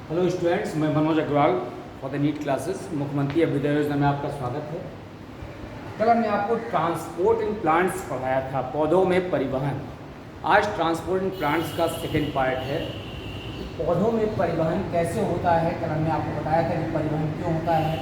Hello students, मैं Manoj Agarwal for the NEET classes मुख्यमंत्री अभ्युदय योजना में आपका स्वागत है। कल हमने आपको ट्रांसपोर्ट इन प्लांट्स पढ़ाया था, पौधों में परिवहन। आज ट्रांसपोर्ट इन प्लांट्स का सेकेंड पार्ट है। पौधों में परिवहन कैसे होता है, कल हमने आपको बताया था कि परिवहन क्यों होता है,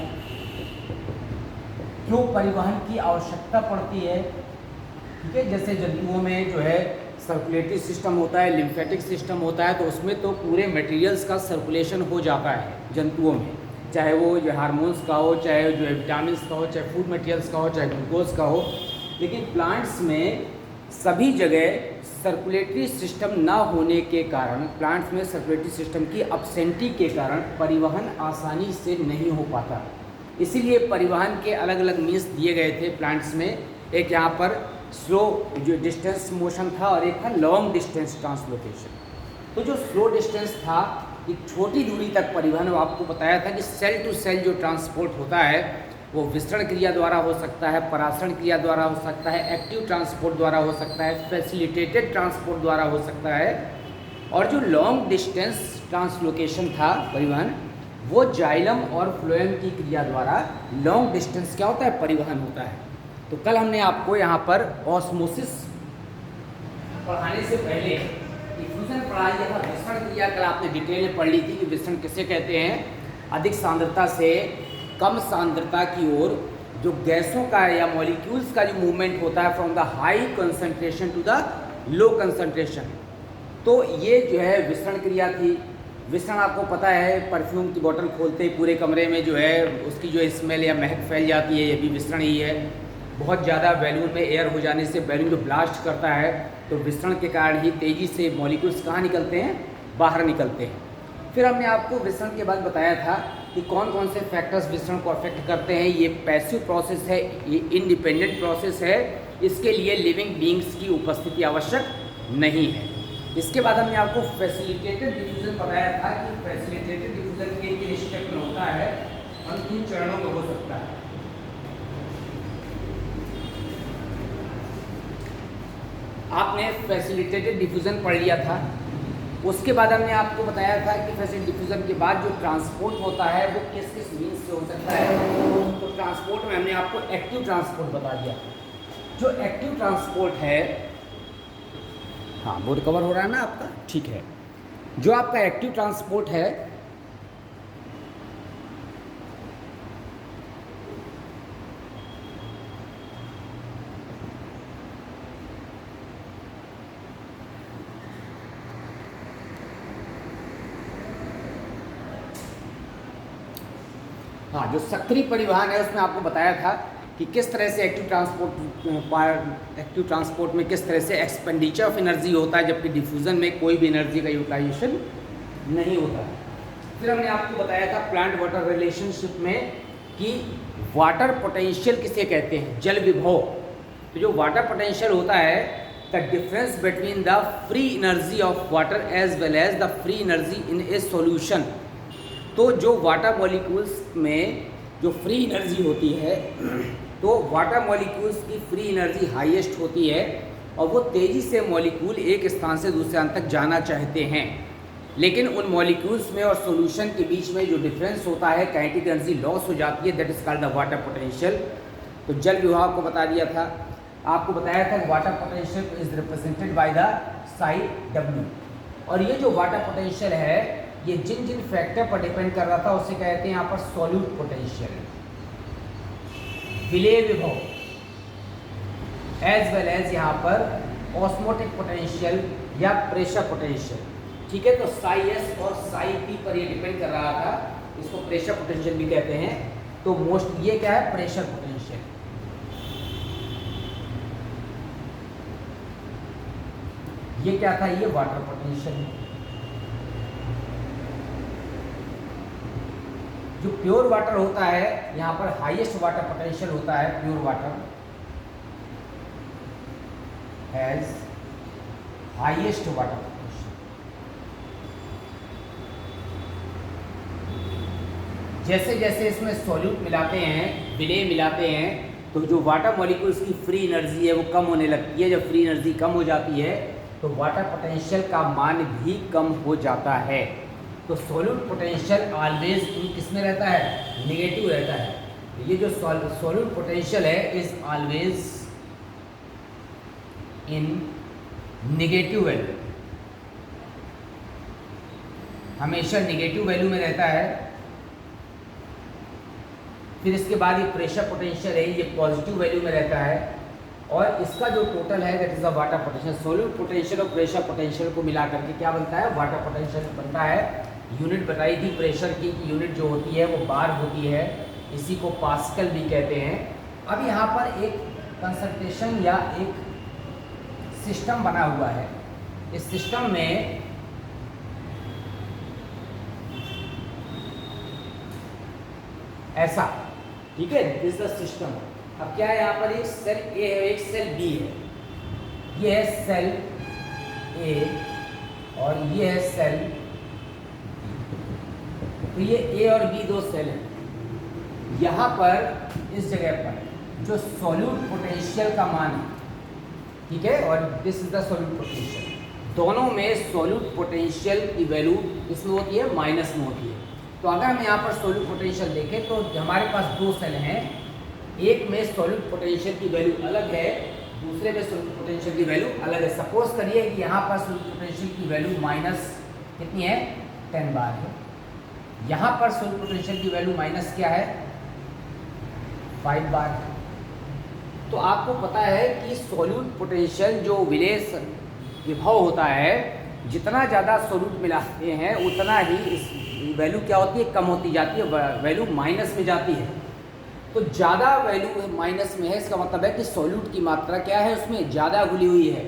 क्यों परिवहन की आवश्यकता पड़ती है। ठीक है, जैसे जंतुओं में जो है सर्कुलेटरी सिस्टम होता है, लिम्फेटिक सिस्टम होता है, तो उसमें तो पूरे मटेरियल्स का सर्कुलेशन हो जाता है जंतुओं में, चाहे वो जो हार्मोन्स का हो, चाहे जो है विटामिन का हो, चाहे फूड मटेरियल्स का हो, चाहे ग्लूकोज का हो। लेकिन प्लांट्स में सभी जगह सर्कुलेटरी सिस्टम ना होने के कारण, प्लांट्स में सर्कुलेटरी सिस्टम की अब्सेंटी के कारण परिवहन आसानी से नहीं हो पाता। इसीलिए परिवहन के अलग अलग मीन्स दिए गए थे प्लांट्स में। एक यहाँ पर स्लो जो डिस्टेंस मोशन था और एक था लॉन्ग डिस्टेंस ट्रांसलोकेशन। तो जो स्लो डिस्टेंस था, एक छोटी दूरी तक परिवहन, आपको बताया था कि सेल टू सेल जो ट्रांसपोर्ट होता है वो विसरण क्रिया द्वारा हो सकता है, परासरण क्रिया द्वारा हो सकता है, एक्टिव ट्रांसपोर्ट द्वारा हो सकता है, फैसिलिटेटेड ट्रांसपोर्ट द्वारा हो सकता है। और जो लॉन्ग डिस्टेंस ट्रांसलोकेशन था परिवहन, वो जाइलम और फ्लोएम की क्रिया द्वारा लॉन्ग डिस्टेंस क्या होता है, परिवहन होता है। तो कल हमने आपको यहाँ पर ऑस्मोसिस पढ़ाने से पहले डिफ्यूजन पढ़ाया था, विसरण क्रिया कल आपने डिटेल में पढ़ ली थी कि विसरण किसे कहते हैं। अधिक सांद्रता से कम सांद्रता की ओर जो गैसों का या मॉलिक्यूल्स का जो मूवमेंट होता है from the high concentration to the low concentration, तो ये जो है विसरण क्रिया थी। विसरण आपको पता है, परफ्यूम की बोतल खोलते ही पूरे कमरे में जो है उसकी जो स्मेल या महक फैल जाती है, ये भी विसरण ही है। बहुत ज़्यादा बैलून में एयर हो जाने से बैलून जो ब्लास्ट करता है, तो विसरण के कारण ही तेज़ी से मॉलिक्यूल्स कहाँ निकलते हैं, बाहर निकलते हैं। फिर हमने आपको विसरण के बाद बताया था कि कौन कौन से फैक्टर्स विसरण को अफेक्ट करते हैं। ये पैसिव प्रोसेस है, ये इंडिपेंडेंट प्रोसेस है, इसके लिए लिविंग बींग्स की उपस्थिति आवश्यक नहीं है। इसके बाद हमने आपको फैसिलिटेटेड डिफ्यूजन बताया था कि फैसिलिटेटेड डिफ्यूजन के स्टेप में होता है और 3 चरणों में हो सकता है। आपने फैसिलिटेटेड डिफ्यूज़न पढ़ लिया था। उसके बाद हमने आपको बताया था कि फैसिलिटेटेड डिफ्यूज़न के बाद जो ट्रांसपोर्ट होता है वो किस किस मीन्स से हो सकता है। तो ट्रांसपोर्ट में हमने आपको एक्टिव ट्रांसपोर्ट बता दिया। जो एक्टिव ट्रांसपोर्ट है, हाँ बोर्ड कवर हो रहा है ना आपका, ठीक है। जो आपका एक्टिव ट्रांसपोर्ट है, हाँ जो सक्रिय परिवहन है उसमें आपको बताया था कि किस तरह से एक्टिव ट्रांसपोर्ट में किस तरह से एक्सपेंडिचर ऑफ एनर्जी होता है, जबकि डिफ्यूज़न में कोई भी एनर्जी का यूटिलाइजेशन नहीं होता है। फिर हमने आपको बताया था प्लांट वाटर रिलेशनशिप में कि वाटर पोटेंशियल किसे कहते हैं, जल विभव। तो जो वाटर पोटेंशियल होता है, the difference between the free energy of water as well as the free energy in a solution. तो जो वाटर मॉलिक्यूल्स में जो फ्री एनर्जी होती है, तो वाटर मॉलिक्यूल्स की फ्री एनर्जी हाईएस्ट होती है और वो तेज़ी से मॉलिक्यूल एक स्थान से दूसरे स्थान तक जाना चाहते हैं। लेकिन उन मॉलिक्यूल्स में और सॉल्यूशन के बीच में जो डिफरेंस होता है, काइनेटिक एनर्जी लॉस हो जाती है, that is called the water potential. तो जल विभाग को बता दिया था, आपको बताया था water potential is represented by the Sai W। और ये जो वाटर पोटेंशियल है, ये जिन जिन फैक्टर पर डिपेंड कर रहा था उसे कहते हैं यहाँ पर सॉल्यूट पोटेंशियल, विलेय विभव, एज वेल एज यहाँ पर ऑस्मोटिक पोटेंशियल या प्रेशर पोटेंशियल। ठीक है, तो साई S और साई P पर ये डिपेंड कर रहा था, इसको प्रेशर पोटेंशियल भी कहते हैं। तो मोस्ट ये क्या है, प्रेशर पोटेंशियल। ये क्या था, ये वाटर पोटेंशियल। जो प्योर वाटर होता है, यहाँ पर हाईएस्ट वाटर पोटेंशियल होता है, pure water has highest water potential. जैसे जैसे इसमें सॉल्यूट मिलाते हैं, विलेय मिलाते हैं, तो जो वाटर मॉलिक्यूल्स की फ्री एनर्जी है वो कम होने लगती है। जब फ्री एनर्जी कम हो जाती है तो वाटर पोटेंशियल का मान भी कम हो जाता है। तो सॉल्यूट पोटेंशियल ऑलवेज किस में रहता है, नेगेटिव रहता है। ये जो सॉल्यूट पोटेंशियल है is always in negative value, हमेशा नेगेटिव वैल्यू में रहता है। फिर इसके बाद ये प्रेशर पोटेंशियल है, ये पॉजिटिव वैल्यू में रहता है। और इसका जो टोटल है that is the water potential. Solute potential और प्रेशर पोटेंशियल को मिला करके क्या बनता है, वाटर पोटेंशियल बनता है। यूनिट बताई थी प्रेशर की, यूनिट जो होती है वो बार होती है, इसी को पास्कल भी कहते हैं। अब यहाँ पर एक कंसंट्रेशन या एक सिस्टम बना हुआ है। इस सिस्टम में ऐसा, ठीक है, दिस द सिस्टम। अब क्या है, यहाँ पर एक सेल ए है, एक सेल बी है। ये है सेल ए और ये है सेल बी। तो ये ए और बी दो सेल हैं। यहाँ पर इस जगह पर जो सॉल्यूट पोटेंशियल का मान है, ठीक है, और this is the solute potential. दोनों में सॉल्यूट पोटेंशियल की वैल्यू इसमें होती है, माइनस में होती है। तो अगर हम यहाँ पर सॉल्यूट पोटेंशियल देखें तो हमारे पास दो सेल हैं, एक में सॉल्यूट पोटेंशियल की वैल्यू अलग है, दूसरे में सॉल्यूट पोटेंशियल की वैल्यू अलग है। सपोज करिए कि यहाँ पर सॉल्यूट पोटेंशियल की वैल्यू माइनस कितनी है, 10 बार है। यहाँ पर सॉल्यूट पोटेंशियल की वैल्यू माइनस क्या है, 5 बार है। तो आपको पता है कि सॉल्यूट पोटेंशियल जो विभव होता है, जितना ज़्यादा सॉल्यूट मिलाते हैं उतना ही इस वैल्यू क्या होती है, कम होती जाती है, वैल्यू माइनस में जाती है। तो ज़्यादा वैल्यू माइनस में है, इसका मतलब है कि सॉल्यूट की मात्रा क्या है, उसमें ज़्यादा घुली हुई है,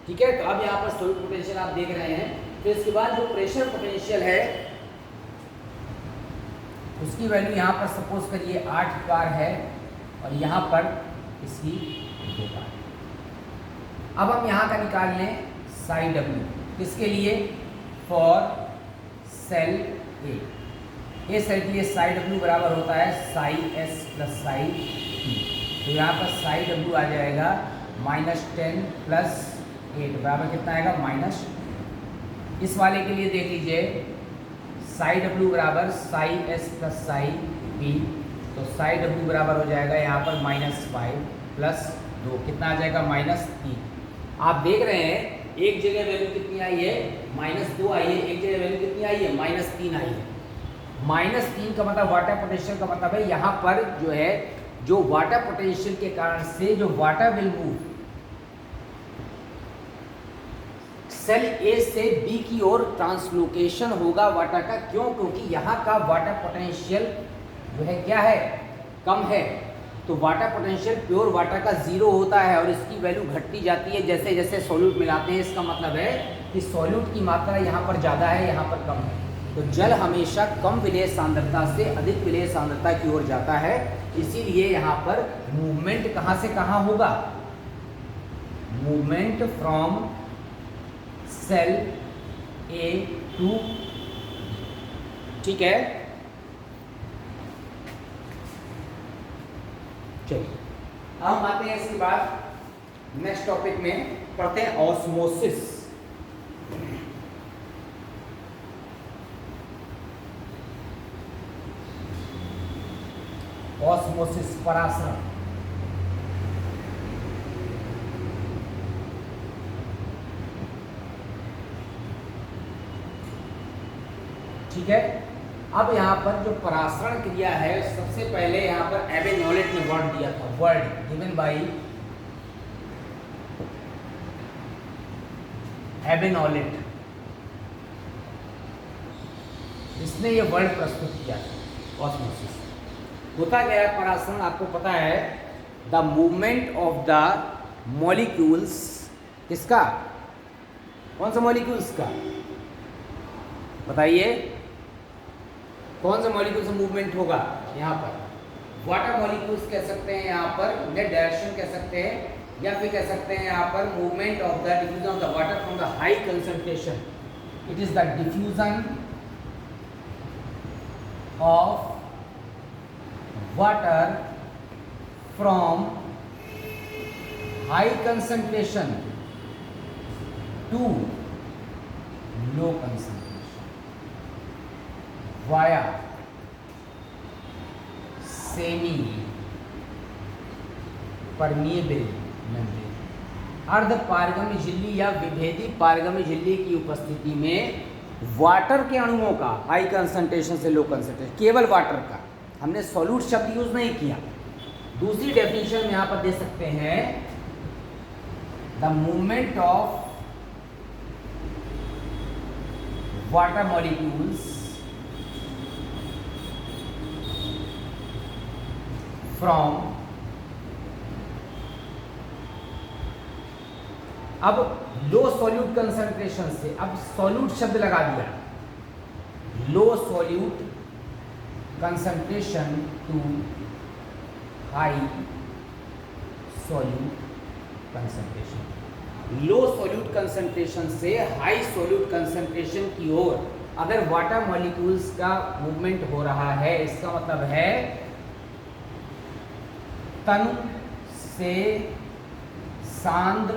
ठीक है। तो अब यहाँ पर सॉल्यूट पोटेंशियल आप देख रहे हैं। फिर इसके बाद जो प्रेशर पोटेंशियल है उसकी वैल्यू यहाँ पर सपोज करिए 8 बार है और यहाँ पर इसकी 2 बार। अब हम यहाँ का निकाल लें साई डब्ल्यू, किसके लिए, फॉर सेल ए सेल के लिए साई डब्ल्यू बराबर होता है Sai S plus psi P. तो यहाँ पर साई डब्ल्यू आ जाएगा -10 प्लस 8 बराबर कितना आएगा, माइनस। इस वाले के लिए देख लीजिए साई डब्ल्यू बराबर Sai S plus psi P. तो साई डब्ल्यू बराबर हो जाएगा यहाँ पर -5 प्लस 2 कितना आ जाएगा, -3। आप देख रहे हैं एक जगह वैल्यू कितनी आई है, -2 आई है, एक जगह वैल्यू कितनी आई है, -3 आई है। -3 का मतलब वाटर पोटेंशियल का मतलब है यहाँ पर जो है, जो वाटर पोटेंशियल के कारण से जो वाटर विल मूव सेल ए से बी की ओर ट्रांसलोकेशन होगा वाटर का। क्यों, क्योंकि यहाँ का वाटर पोटेंशियल जो है क्या है, कम है। तो वाटर पोटेंशियल प्योर वाटर का 0 होता है और इसकी वैल्यू घटती जाती है जैसे जैसे सॉल्यूट मिलाते हैं। इसका मतलब है कि सॉल्यूट की मात्रा यहाँ पर ज़्यादा है, यहाँ पर कम है। तो जल हमेशा कम विलेय सांद्रता से अधिक विलेय सांद्रता की ओर जाता है। इसीलिए यहाँ पर मूवमेंट कहाँ से कहाँ होगा, movement from cell A to, ठीक है। चलिए अब हम आते हैं इसके बाद नेक्स्ट टॉपिक में, पढ़ते हैं ऑस्मोसिस। ऑस्मोसिस परासरण। ठीक है। अब यहाँ पर जो परासरण क्रिया है, सबसे पहले यहाँ पर एबेनॉलेट ने वर्ड दिया था, वर्ड गिवन बाय एबेनॉलेट, इसने ये वर्ड प्रस्तुत किया था ऑस्मोसिस। होता क्या है परासरण, आपको पता है, the movement of the molecules, किसका, कौन सा मॉलिक्यूल्स का, बताइए कौन सा मॉलिक्यूल से मूवमेंट होगा। यहाँ पर वाटर मॉलिक्यूल्स कह सकते हैं, यहाँ पर नेट डायरेक्शन कह सकते हैं, या फिर कह सकते हैं यहाँ पर movement of the diffusion of the water from the high concentration. It is the diffusion of water from high concentration to low concentration. Via semi permeable membrane. अर्ध पारगम्य झिल्ली या विभेदी पारगम्य झिल्ली की उपस्थिति में वाटर के अणुओं का हाई कंसंट्रेशन से लो कंसंट्रेशन, केवल वाटर का, हमने सॉल्यूट शब्द यूज नहीं किया। दूसरी डेफिनेशन में यहां पर दे सकते हैं, the movement of water molecules from, अब लो सॉल्यूट कंसंट्रेशन से, अब सॉल्यूट शब्द लगा दिया, low solute concentration to high solute concentration. Low solute concentration से हाई सॉल्यूट कंसंट्रेशन की ओर अगर वाटर मॉलिक्यूल्स का मूवमेंट हो रहा है, इसका मतलब है तनु से सांद्र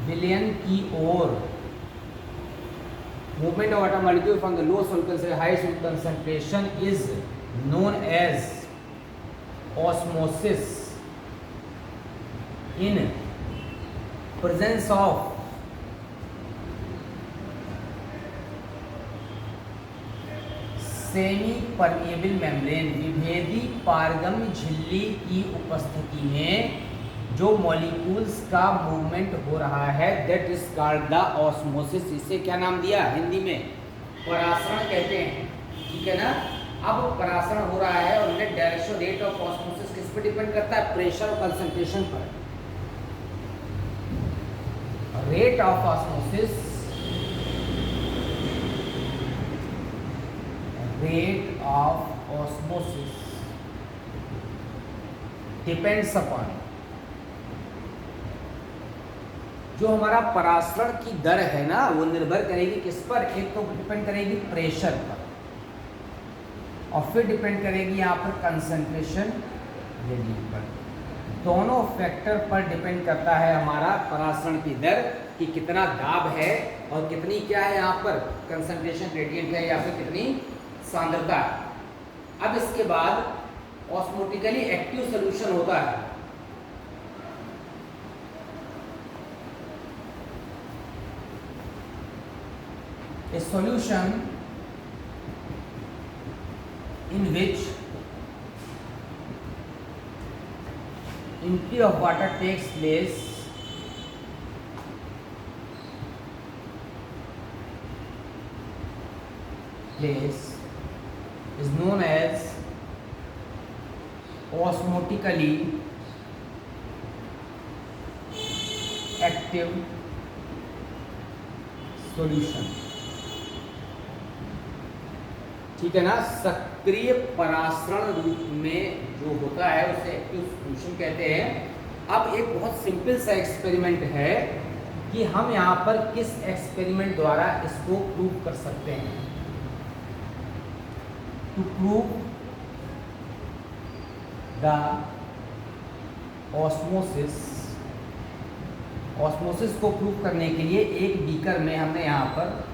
विलयन की ओर, movement of water molecule from the low solute से high solute concentration is known as osmosis in presence of semi permeable membrane. विभेदी पारगम्य झिल्ली की उपस्थिति में जो मॉलिक्यूल्स का मूवमेंट हो रहा है, that is called the osmosis. इसे क्या नाम दिया हिंदी में? परासरण कहते हैं, ठीक है ना। अब परासरण हो रहा है और net direction rate of osmosis किस पर डिपेंड करता है? प्रेशर और कंसंट्रेशन पर। Rate of osmosis, rate of osmosis depends upon, जो हमारा परासरण की दर है ना, वो निर्भर करेगी किस पर? एक तो डिपेंड करेगी प्रेशर पर और फिर डिपेंड करेगी यहाँ पर कंसंट्रेशन ग्रेडियंट पर। दोनों फैक्टर पर डिपेंड करता है हमारा परासरण की दर कि कितना दाब है और कितनी क्या है यहाँ पर कंसंट्रेशन ग्रेडियंट है या फिर कितनी सांद्रता है। अब इसके बाद ऑस्मोटिकली एक्टिव सॉल्यूशन होता है। A solution in which entry of water takes place is known as osmotically active solution। ठीक है ना। सक्रिय परासरण रूप में जो होता है उसे एक्टिव सॉल्यूशन कहते हैं। अब एक बहुत सिंपल सा एक्सपेरिमेंट है कि हम यहाँ पर किस एक्सपेरिमेंट द्वारा इसको प्रूव कर सकते हैं। To prove the osmosis, osmosis को प्रूव करने के लिए एक बीकर में हमने यहाँ पर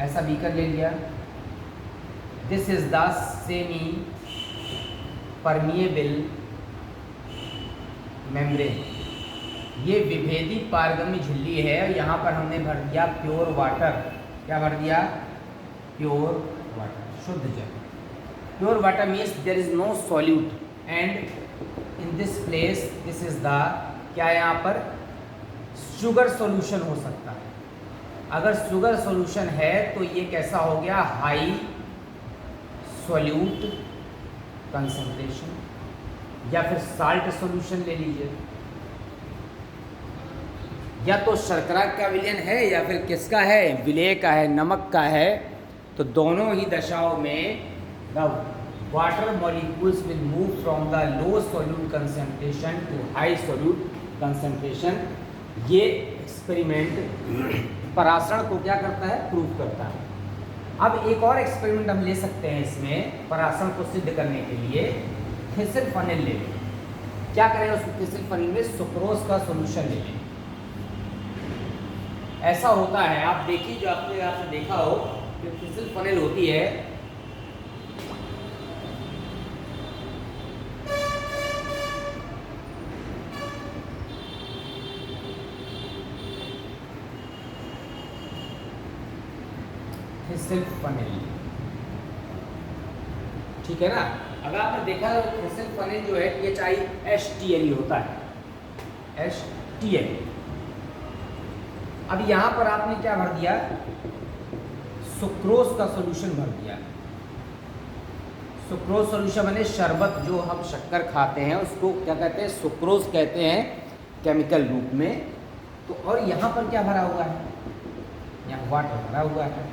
ऐसा बीकर ले लिया। This is the semi permeable membrane. ये विभेदी पारगम्य झिल्ली है। यहाँ पर हमने भर दिया प्योर वाटर। क्या भर दिया? प्योर वाटर, शुद्ध जल। Pure water means there is no solute and in this place this is the, क्या यहाँ पर शुगर सॉल्यूशन हो सकता है। अगर शुगर सॉल्यूशन है तो ये कैसा हो गया? हाई सॉल्यूट कंसंट्रेशन, या फिर साल्ट सॉल्यूशन ले लीजिए। या तो शर्करा का विलयन है या फिर किसका है? विलेय का है, नमक का है। तो दोनों ही दशाओं में the water molecules will move from the low solute concentration to high solute concentration. ये एक्सपेरिमेंट परासरण को क्या करता है? प्रूव करता है। अब एक और एक्सपेरिमेंट हम ले सकते हैं इसमें परासरण को सिद्ध करने के लिए। थिसिल फनिल ले लें। क्या करें उस थिसिल फनिल में? सुक्रोज का सॉल्यूशन ले लें। ऐसा होता है, आप देखिए, जो आपने देखा हो, जो थिसिल फनिल होती है थ्रेशोल्ड फनेल, ठीक है ना। अगर आपने देखा तो थ्रेशोल्ड फनेल जो है THISTL होता है, HTL। अब यहाँ पर आपने क्या भर दिया, सुक्रोज का सॉल्यूशन भर दिया। सुक्रोज सॉल्यूशन माने शरबत, जो हम शक्कर खाते हैं उसको क्या कहते हैं, सुक्रोज कहते हैं केमिकल रूप में। तो और यहाँ पर क्या भरा हुआ है, यहाँ वाटर भरा हुआ है।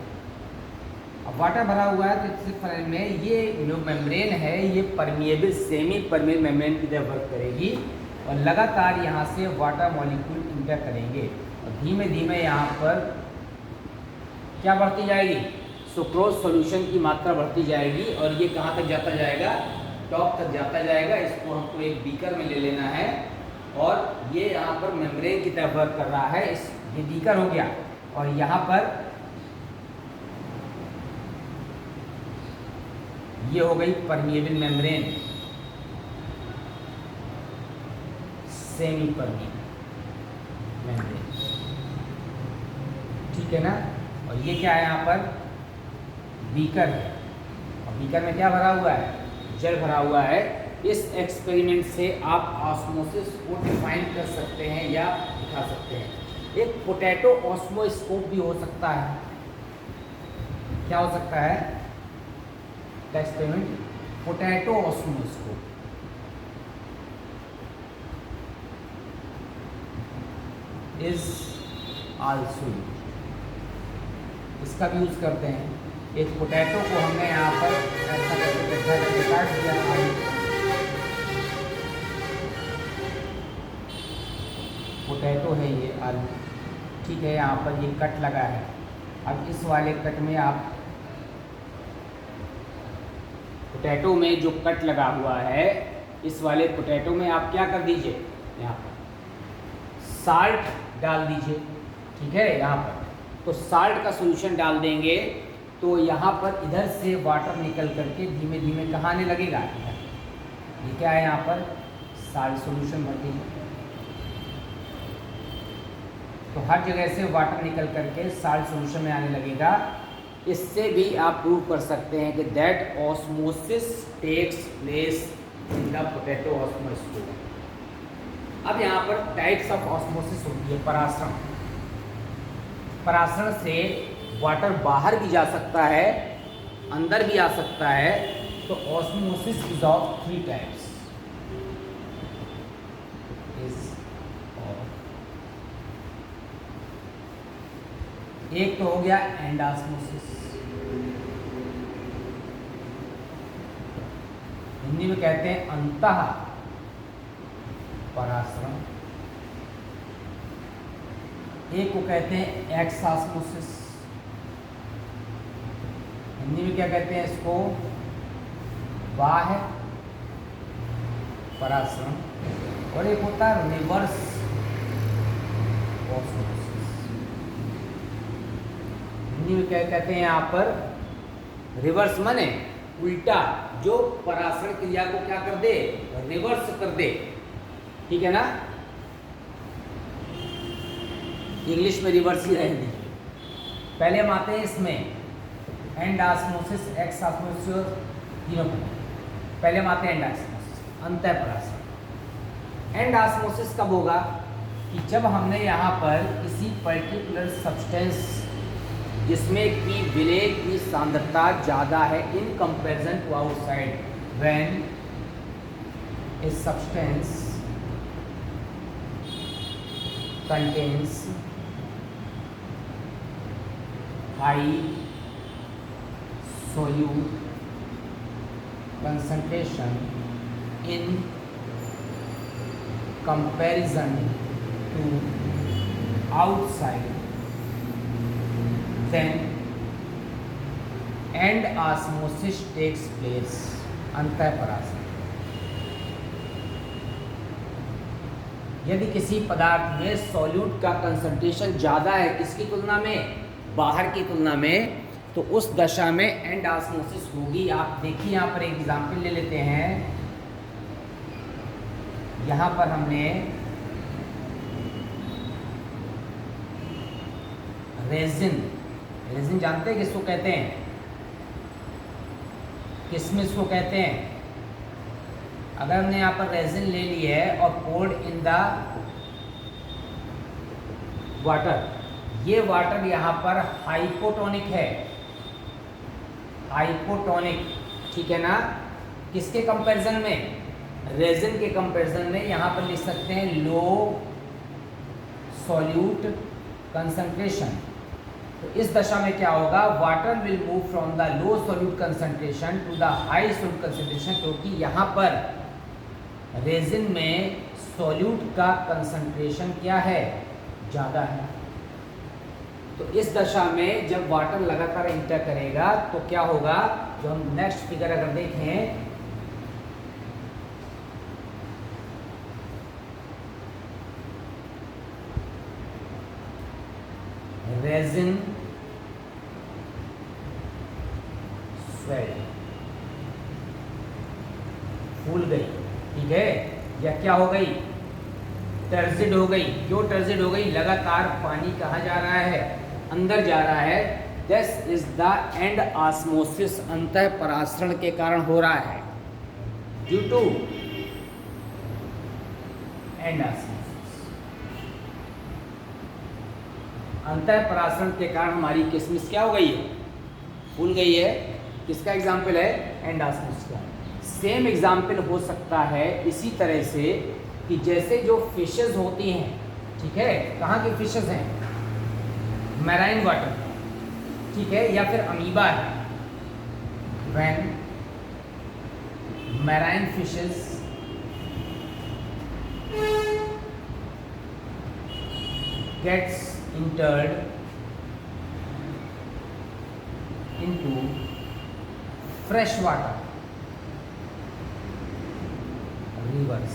अब वाटर भरा हुआ है तो इस फनेल में ये जो मेम्ब्रेन है ये परमिएबल, सेमी परमिएबल मेम्ब्रेन की तरह वर्क करेगी और लगातार यहाँ से वाटर मॉलिक्यूल इंटर करेंगे और धीमे धीमे यहाँ पर क्या बढ़ती जाएगी, सुक्रोज सॉल्यूशन की मात्रा बढ़ती जाएगी और ये कहाँ तक जाता जाएगा, टॉप तक जाता जाएगा। इसको हमको एक बीकर में ले लेना है और ये यहाँ पर मेम्ब्रेन की तरह वर्क कर रहा है। ये बीकर हो गया और यहाँ पर ये हो गई permeable membrane, semi permeable membrane, ठीक है ना। और ये क्या है, यहाँ पर बीकर है और बीकर में क्या भरा हुआ है, जल भरा हुआ है। इस एक्सपेरिमेंट से आप ऑस्मोसिस को डिफाइन कर सकते हैं या दिखा सकते हैं। एक पोटैटो ऑस्मोस्कोप भी हो सकता है। क्या हो सकता है एक्सपेरिमेंट, पोटैटो ऑस्मोस्कोप। इज आल्सो, इसका भी यूज करते हैं। एक पोटैटो को हमने यहाँ पर ऐसा करके गड्ढा करके काट दिया, पोटैटो है ये आलू, ठीक है। यहाँ पर ये कट लगा है। अब इस वाले कट में आप पोटैटो में जो कट लगा हुआ है, इस वाले पोटैटो में आप क्या कर दीजिए, यहाँ पर साल्ट डाल दीजिए, ठीक है। यहाँ पर तो साल्ट का सॉल्यूशन डाल देंगे तो यहाँ पर इधर से वाटर निकल करके धीमे धीमे कहाँ आने लगेगा, ये क्या है, यहाँ पर साल्ट सॉल्यूशन भर देंगे तो हर जगह से वाटर निकल करके साल्ट सॉल्यूशन में आने लगेगा। इससे भी आप प्रूव कर सकते हैं कि that osmosis takes place in the potato osmoscope. अब यहाँ पर टाइप्स ऑफ ऑस्मोसिस होती है। परासरण, परासरण से वाटर बाहर भी जा सकता है, अंदर भी आ सकता है। तो ऑस्मोसिस इज ऑफ 3 टाइप्स। एक तो हो गया एंडास्मोसिस, हिंदी में कहते हैं अंतः परासरण। एक को कहते हैं एक्सास्मोसिस, हिंदी में क्या कहते हैं इसको, बाह्य परासरण। और एक होता है रिवर्स ऑस्मोसिस, हिंदी में क्या कहते हैं यहाँ पर, रिवर्स माने उल्टा, जो परासरण क्रिया को क्या कर दे, रिवर्स कर दे, ठीक है ना। इंग्लिश में रिवर्स ही रहेगी। पहले हम आते हैं इसमें एंडास्मोसिस, एक्सास्मोसिस, तीनों को। पहले हम आते हैं एंडास्मोसिस, अंतः परासरण। एंडास्मोसिस कब होगा कि जब हमने यहाँ पर किसी पर्टिकुलर सब्सटेंस जिसमें कि विलेय की सांद्रता ज़्यादा है in comparison to outside, when a substance contains high solute concentration in comparison to outside, then end osmosis takes place, अंतः परासरण। यदि किसी पदार्थ में सॉल्यूट का कंसंट्रेशन ज़्यादा है किसकी तुलना में, बाहर की तुलना में, तो उस दशा में एंड ऑस्मोसिस होगी। आप देखिए यहाँ पर एक एग्जाम्पल ले लेते हैं। यहाँ पर हमने रेजिन, रेजिन जानते हैं किसको कहते हैं? किसमिस को कहते हैं। अगर हमने यहाँ पर रेजिन ले ली है और पोर्ड इन द वाटर, ये वाटर यहाँ पर हाइपोटोनिक है, हाइपोटोनिक, ठीक है ना। किसके कंपैरिजन में? रेजिन के कंपैरिजन में। यहाँ पर लिख सकते हैं लो सॉल्यूट कंसंट्रेशन। तो इस दशा में क्या होगा? Water will move from the low solute concentration to the high solute concentration, क्योंकि यहाँ पर रेजिन में सॉल्यूट का कंसंट्रेशन क्या है? ज़्यादा है। तो इस दशा में जब वाटर लगातार इंटर करेगा तो क्या होगा? जो हम नेक्स्ट फिगर अगर देखें, रेजिन स्वेल, फूल गई, ठीक है, या क्या हो गई? टर्जिड हो गई। क्यों टर्जिड हो गई? लगातार पानी कहाँ जा रहा है? अंदर जा रहा है। This is the end osmosis, अंतः परासरण के कारण हो रहा है, ड्यू टू एंड ऑस्मोसिस। अंतः परासरण के कारण हमारी किसमिस क्या हो गई है? फूल गई है। किसका एग्जाम्पल है? एंड ऑस्मोसिस का। सेम एग्जाम्पल हो सकता है इसी तरह से कि जैसे जो फिशेस होती हैं, ठीक है, कहाँ की फिशेस हैं? मैराइन वाटर, ठीक है, या फिर अमीबा है। When marine fishes gets entered into fresh water rivers,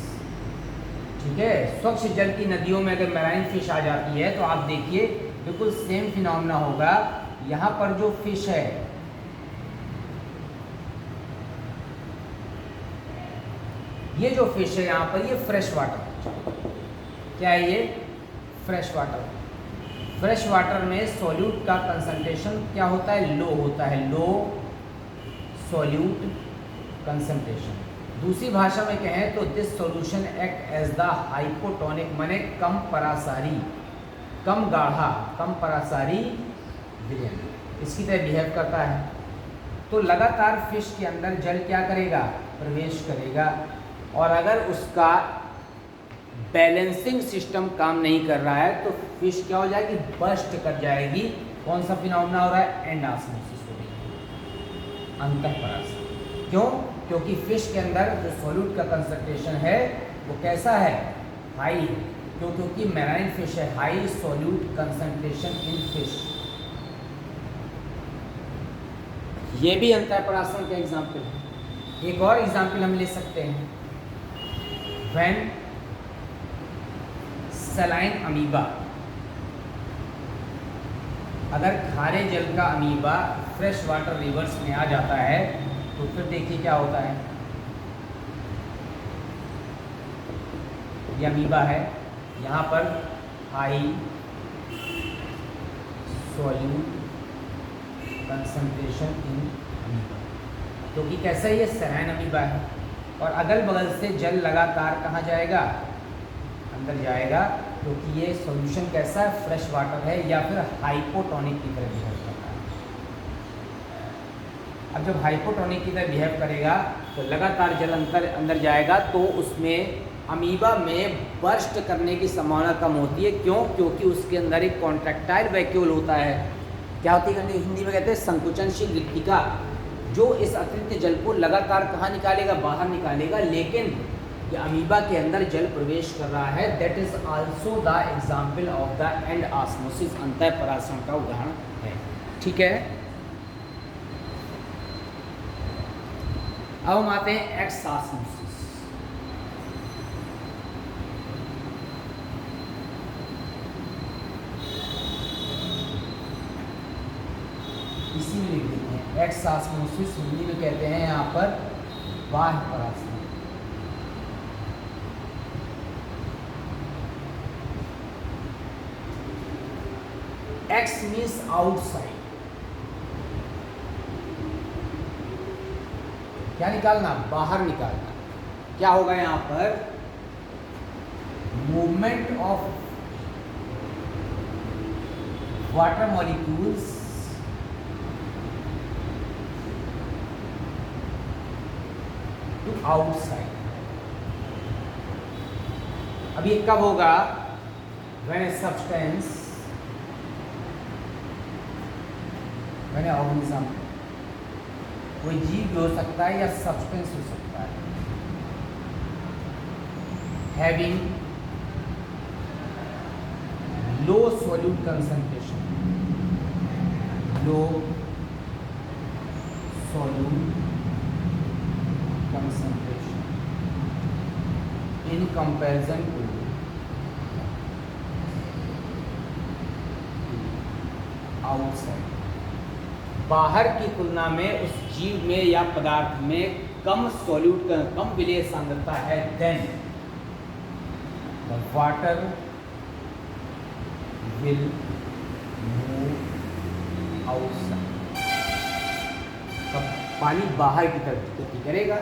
ठीक है, स्वच्छ जल की नदियों में अगर मैराइन फिश आ जाती है तो आप देखिए बिल्कुल सेम फिनोमेना होगा। यहाँ पर जो फिश है, ये जो फिश है यहाँ पर, ये फ्रेश वाटर, क्या है ये? Fresh water. फ्रेश वाटर में सॉल्यूट का कंसंट्रेशन क्या होता है? लो होता है, लो सॉल्यूट कंसंट्रेशन। दूसरी भाषा में कहें तो this solution act as the hypotonic, माने कम परासारी, कम गाढ़ा, कम परासारी विलयन, इसकी तरह बिहेव करता है। तो लगातार फिश के अंदर जल क्या करेगा? प्रवेश करेगा। और अगर उसका बैलेंसिंग सिस्टम काम नहीं कर रहा है तो फिश क्या हो जाएगी? बर्स्ट कर जाएगी। कौन सा फिनोमेना हो रहा है? एंड ऑस्मोसिस हो रही है, अंतःपरासन। क्यों? क्योंकि फिश के अंदर जो सॉल्यूट का कंसंट्रेशन है वो कैसा है? हाई। क्यों? क्योंकि मैराइन फिश है, high solute concentration in fish. ये भी अंतःपरासन का एग्जाम्पल है। एक और एग्जाम्पल हम ले सकते हैं, व्हेन सलाइन अमीबा, अगर खारे जल का अमीबा फ्रेश वाटर रिवर्स में आ जाता है तो फिर देखिए क्या होता है। ये अमीबा है, यहाँ पर high solute concentration in amoeba, क्योंकि कैसा ये सलाइन अमीबा है। और अगल बगल से जल लगातार कहाँ जाएगा? अंदर जाएगा, क्योंकि ये सॉल्यूशन कैसा है? फ्रेश वाटर है या फिर हाइपोटोनिक की तरह बिहेव करता है। अब जब हाइपोटोनिक की तरह बिहेव करेगा तो लगातार जल अंदर जाएगा तो उसमें अमीबा में बर्स्ट करने की संभावना कम होती है। क्यों? क्योंकि उसके अंदर एक कॉन्ट्रैक्टाइल वैक्यूल होता है। क्या होती है? हिंदी में कहते हैं संकुचनशील रिक्तिका, जो इस अतिरिक्त जल को लगातार कहाँ निकालेगा? बाहर निकालेगा। लेकिन ये अमीबा के अंदर जल प्रवेश कर रहा है। That is also the example of the endosmosis, अंतःपरासन का उदाहरण है, ठीक है। अब हम आते हैं एक्स ऑस्मोसिस। इसी में लिख देते हैं एक्स ऑस्मोसिस, हिंदी में कहते हैं यहाँ पर बाह्य परासन। एक्स मीन्स आउटसाइड, क्या निकालना, बाहर निकालना। क्या होगा यहाँ पर, movement of water molecules to outside. अब ये कब होगा, when a substance, when a organism, कोई जीव भी हो सकता है या सब्सटेंस हो सकता है, having low solute concentration, low solute concentration in comparison to outside. बाहर की तुलना में उस जीव में या पदार्थ में कम सॉल्यूट, कम विलेय सांद्रता है, then the water will move outside. तब पानी बाहर की तरफ गति करेगा,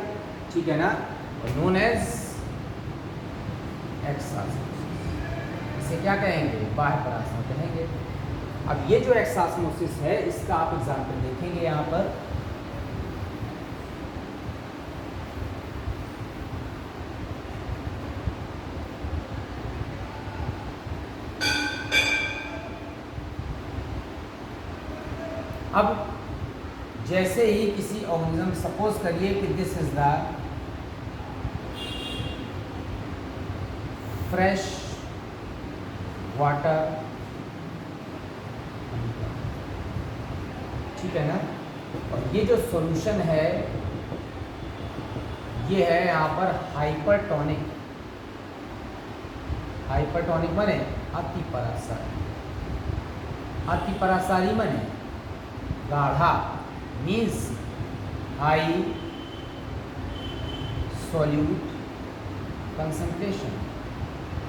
ठीक है ना, और नोन एज एक्सऑस्मोसिस। इसे क्या कहेंगे, बाह्य परासरण कहेंगे। अब ये जो एक्सऑस्मोसिस है, इसका आप एग्जाम्पल देखेंगे यहाँ पर। अब जैसे ही किसी ऑर्गेनिज्म, सपोज करिए कि this is the fresh water, ठीक है ना, और ये जो सॉल्यूशन है ये है यहाँ पर हाइपरटोनिक। हाइपरटोनिक माने अति परासारी, अति परासारी माने गाढ़ा, मीन्स हाई सॉल्यूट कंसंट्रेशन,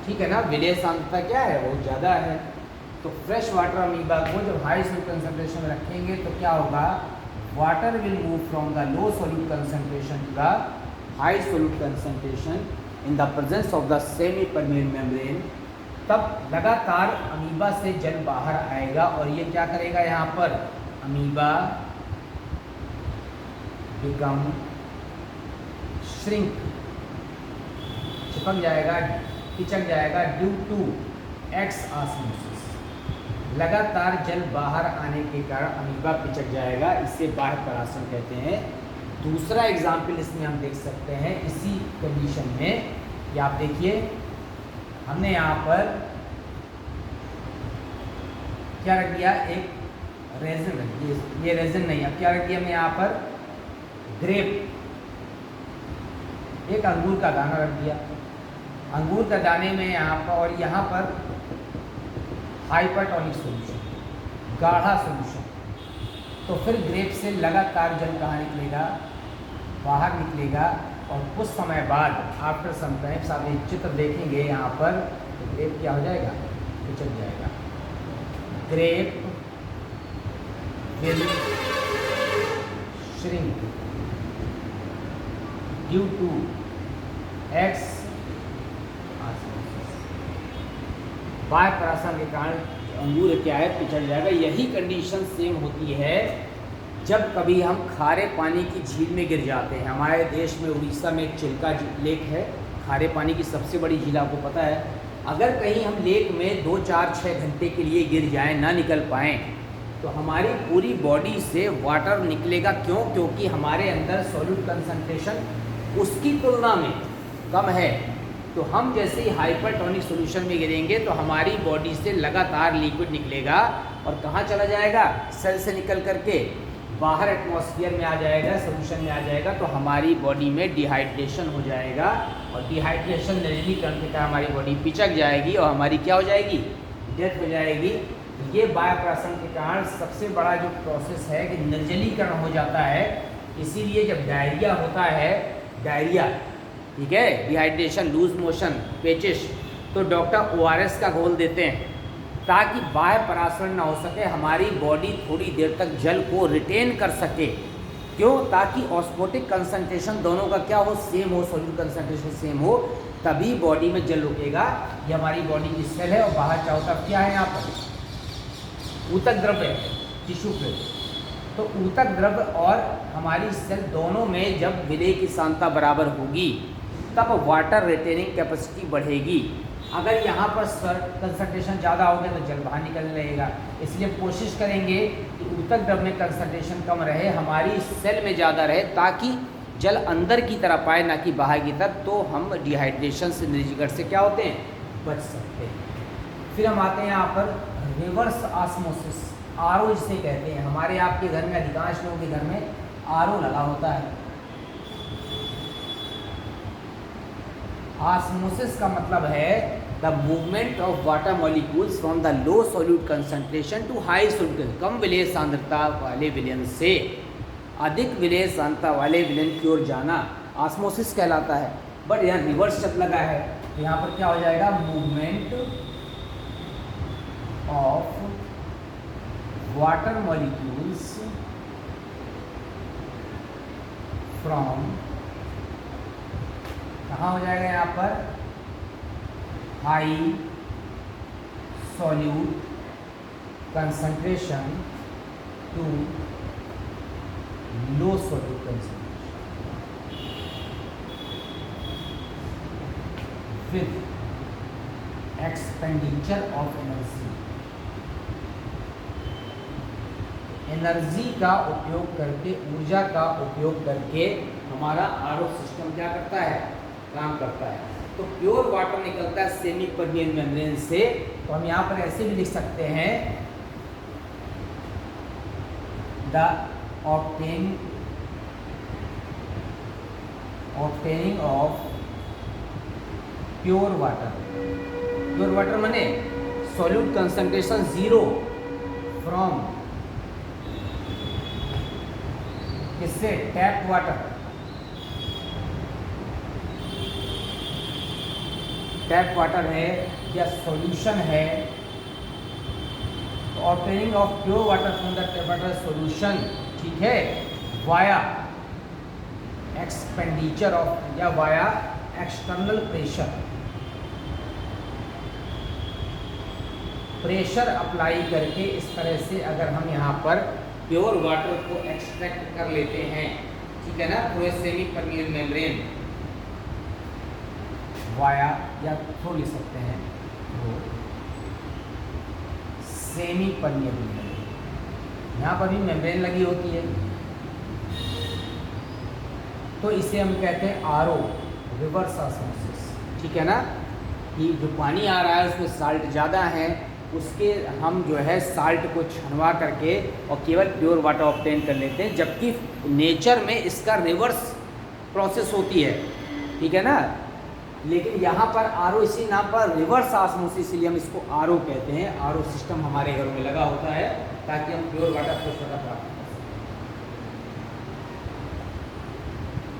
ठीक है ना, विलेय सांद्रता क्या है, बहुत ज़्यादा है। तो फ्रेश वाटर अमीबा को जब हाई सॉल्यूट कंसंट्रेशन में रखेंगे तो क्या होगा, water will move from the low solute concentration to the high solute concentration in the presence of the semi permeable membrane. तब लगातार अमीबा से जल बाहर आएगा और ये क्या करेगा, यहाँ पर अमीबा बिकम श्रिंक, चिपक जाएगा, पिचक जाएगा, ड्यू टू एक्सऑस्मोसिस। लगातार जल बाहर आने के कारण अमीबा पिचक जाएगा, इसे बाह्य परासरण कहते हैं। दूसरा एग्जाम्पल इसमें हम देख सकते हैं इसी कंडीशन में, कि आप देखिए हमने यहाँ पर क्या रख दिया, एक रेजिन रख दिया, ये रेजिन नहीं, अब क्या रख दिया हमने यहाँ पर, ग्रेप, एक अंगूर का दाना रख दिया। अंगूर का दाने में यहाँ पर, और यहाँ पर हाइपरटोनिक सॉल्यूशन, गाढ़ा सॉल्यूशन। तो फिर ग्रेप से लगातार जल कहाँ निकलेगा, बाहर निकलेगा, और कुछ समय बाद आफ्टर सम टाइम्स आप एक चित्र देखेंगे यहाँ पर, तो ग्रेप क्या हो जाएगा, पिचक जाएगा। Grape will shrink due to ex बाह्य परासरण के कारण अंगूर क्या है, पिचक जाएगा। यही कंडीशन सेम होती है जब कभी हम खारे पानी की झील में गिर जाते हैं। हमारे देश में उड़ीसा में एक चिल्का लेक है, खारे पानी की सबसे बड़ी झील, आपको पता है। अगर कहीं हम लेक में 2, 4, 6 घंटे के लिए गिर जाएं, ना निकल पाएँ, तो हमारी पूरी बॉडी से वाटर निकलेगा। क्यों? क्योंकि हमारे अंदर सॉल्यूट कंसंट्रेशन उसकी तुलना में कम है। तो हम जैसे ही हाइपरटोनिक सॉल्यूशन में गिरेंगे तो हमारी बॉडी से लगातार लिक्विड निकलेगा, और कहाँ चला जाएगा, सेल से निकल करके बाहर एटमॉस्फेयर में आ जाएगा, सॉल्यूशन में आ जाएगा। तो हमारी बॉडी में डिहाइड्रेशन हो जाएगा, और डिहाइड्रेशन निर्जलीकरण के कारण हमारी बॉडी पिचक जाएगी और हमारी क्या हो जाएगी, डेथ हो जाएगी। ये बाह्य परासरण के कारण सबसे बड़ा जो प्रोसेस है कि निर्जलीकरण हो जाता है। इसीलिए जब डायरिया होता है, डायरिया, ठीक है, डिहाइड्रेशन, लूज मोशन, पेचिश, तो डॉक्टर ORS का घोल देते हैं ताकि बाह्य परासरण ना हो सके, हमारी बॉडी थोड़ी देर तक जल को रिटेन कर सके। क्यों? ताकि ऑस्मोटिक कंसंट्रेशन दोनों का क्या हो, सेम हो, सॉल्यूट कंसंट्रेशन सेम हो, तभी बॉडी में जल रुकेगा। ये हमारी बॉडी की सेल है और बाहर चारों तरफ क्या है, यहाँ पर ऊतक द्रव्य, टिश्यू फ्लूइड। तो ऊतक द्रव्य और हमारी सेल दोनों में जब विलेय की सांद्रता बराबर होगी तब वाटर रिटेनिंग कैपेसिटी बढ़ेगी। अगर यहाँ पर कंसंट्रेशन ज़्यादा हो गया तो जल बाहर निकलने लगेगा। इसलिए कोशिश करेंगे कि ऊतक द्रव्य में कंसंट्रेशन कम रहे, हमारी सेल में ज़्यादा रहे, ताकि जल अंदर की तरफ आए ना कि बाहर की तरफ। तो हम डिहाइड्रेशन से, निर्जलीकरण से क्या होते हैं, बच सकते हैं। फिर हम आते हैं यहाँ पर रिवर्स ऑस्मोसिस, आरओ जिसे कहते हैं। हमारे आपके घर में, अधिकांश लोगों के घर में आरओ लगा होता है। ऑस्मोसिस का मतलब है the movement of water molecules from the low solute concentration to high solute, कम विलेय सांद्रता वाले विलयन से अधिक विलेय सांद्रता वाले विलयन की ओर जाना ऑस्मोसिस कहलाता है। बट यहाँ रिवर्स शब्द लगा है, तो यहाँ पर क्या हो जाएगा, movement of water molecules from, कहाँ हो जाएगा यहाँ पर, high solute concentration to low solute concentration with expenditure of energy. Energy का उपयोग करके, ऊर्जा का उपयोग करके हमारा आरओ सिस्टम क्या करता है, काम करता है। तो प्योर वाटर निकलता है सेमी परमिएबल मेम्ब्रेन से। तो हम यहाँ पर ऐसे भी लिख सकते हैं, the obtaining of pure water, pure water माने सॉल्यूट कंसंट्रेशन 0 फ्रॉम किससे, टैप वाटर, टैप वाटर है या सॉल्यूशन है। तो obtaining of pure water from the tap water solution, ठीक है, वाया एक्सपेंडिचर ऑफ या via external pressure, pressure apply करके इस तरह से अगर हम यहाँ पर प्योर वाटर को एक्सट्रैक्ट कर लेते हैं, ठीक है ना, through semi permeable membrane, via या थ्रू लिख सकते हैं, वो सेमी परमिएबल मेम्ब्रेन, यहाँ पर भी मेम्ब्रेन लगी होती है। तो इसे हम कहते हैं आरओ, रिवर्स ऑस्मोसिस, ठीक है ना, कि जो पानी आ रहा है उसमें साल्ट ज़्यादा है, उसके हम जो है साल्ट को छनवा करके और केवल प्योर वाटर ऑब्टेन कर लेते हैं, जबकि नेचर में इसका रिवर्स प्रोसेस होती है, ठीक है ना। लेकिन यहाँ पर आरओ इसी नाम पर रिवर्स ऑस्मोसिस, इसलिए हम इसको आरओ कहते हैं। आरओ सिस्टम हमारे घरों में लगा होता है ताकि हम प्योर वाटर फ्रेश वाटर प्राप्त कर सकें।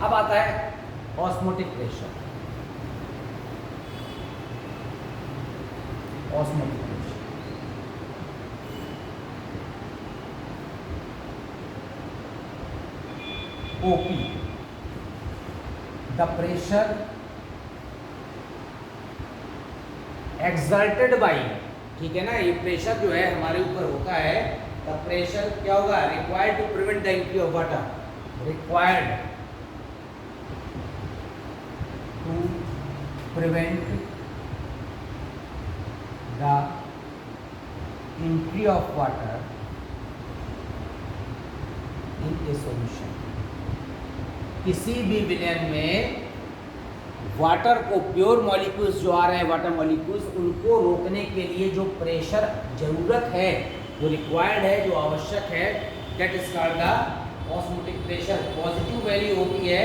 अब आता है osmotic pressure, osmotic pressure OP, the pressure exerted by, ठीक है ना, ये प्रेशर जो है हमारे ऊपर होता है, द प्रेशर क्या होगा, required to prevent the entry of water, required to prevent the entry of water in a solution. किसी भी विलयन में वाटर को, प्योर मॉलिक्यूल्स जो आ रहे हैं, वाटर मॉलिक्यूल्स, उनको रोकने के लिए जो प्रेशर जरूरत है, जो रिक्वायर्ड है, जो आवश्यक है, that is called the osmotic pressure. Positive value होती है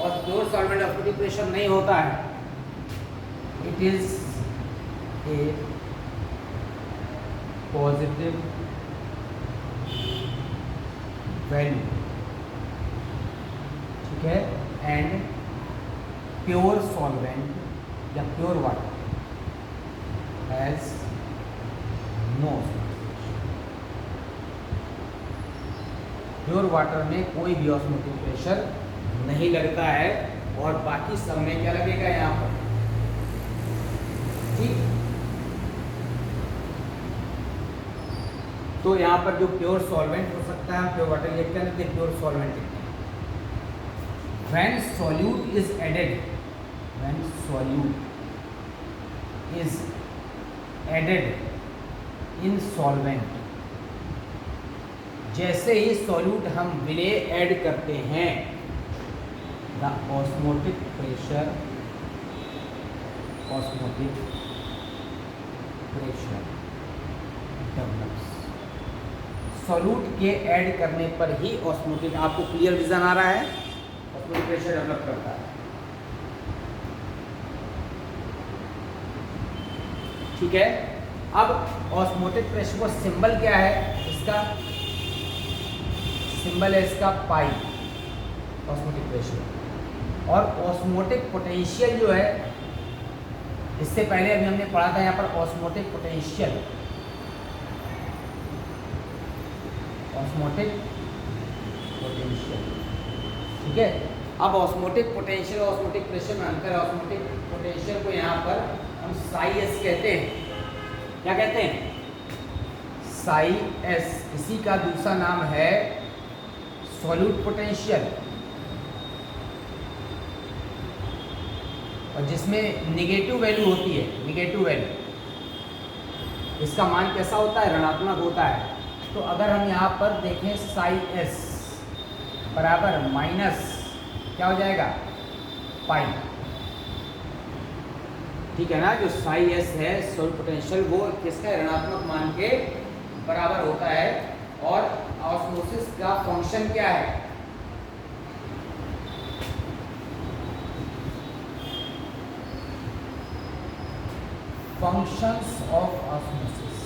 और प्योर सॉल्वेंट ऑस्मोटिक प्रेशर नहीं होता है, it is a positive value, ठीक है, एंड प्योर सॉल्वेंट या pure water has no, pure water में कोई भी ऑस्मोटिक प्रेशर नहीं लगता है, और बाकी सब में क्या लगेगा यहाँ पर, ठीक। तो यहाँ पर जो प्योर सॉल्वेंट हो सकता है, हम प्योर वाटर लिख कर लेते हैं, प्योर सॉल्वेंट लिखते हैं। When solute is added, when solute is added in solvent, जैसे ही सॉल्यूट हम विलेय ऐड करते हैं, the osmotic pressure, osmotic pressure develops. Solute के ऐड करने पर ही ऑस्मोटिक, आपको क्लियर विजन आ रहा है, ऑस्मोटिक प्रेशर डेवलप करता है, ठीक है। अब ऑस्मोटिक प्रेशर का सिंबल क्या है, इसका सिंबल है इसका पाई, ऑस्मोटिक प्रेशर। और ऑस्मोटिक पोटेंशियल जो है, इससे पहले अभी हमने पढ़ा था यहाँ पर ऑस्मोटिक पोटेंशियल, ऑस्मोटिक पोटेंशियल, ठीक है। अब ऑस्मोटिक पोटेंशियल और ऑस्मोटिक प्रेशर में अंतर है। ऑस्मोटिक पोटेंशियल को यहाँ पर हम साई एस कहते हैं, क्या कहते हैं, साई एस। इसी का दूसरा नाम है सॉल्यूट पोटेंशियल, और जिसमें निगेटिव वैल्यू होती है, निगेटिव वैल्यू, इसका मान कैसा होता है, ऋणात्मक होता है। तो अगर हम यहाँ पर देखें साई एस बराबर माइनस क्या हो जाएगा, पाई, ठीक है ना। जो साई एस है सॉल्यूट पोटेंशियल, वो किसका, ऋणात्मक मान के बराबर होता है। और ऑस्मोसिस का फंक्शन क्या है, functions of osmosis,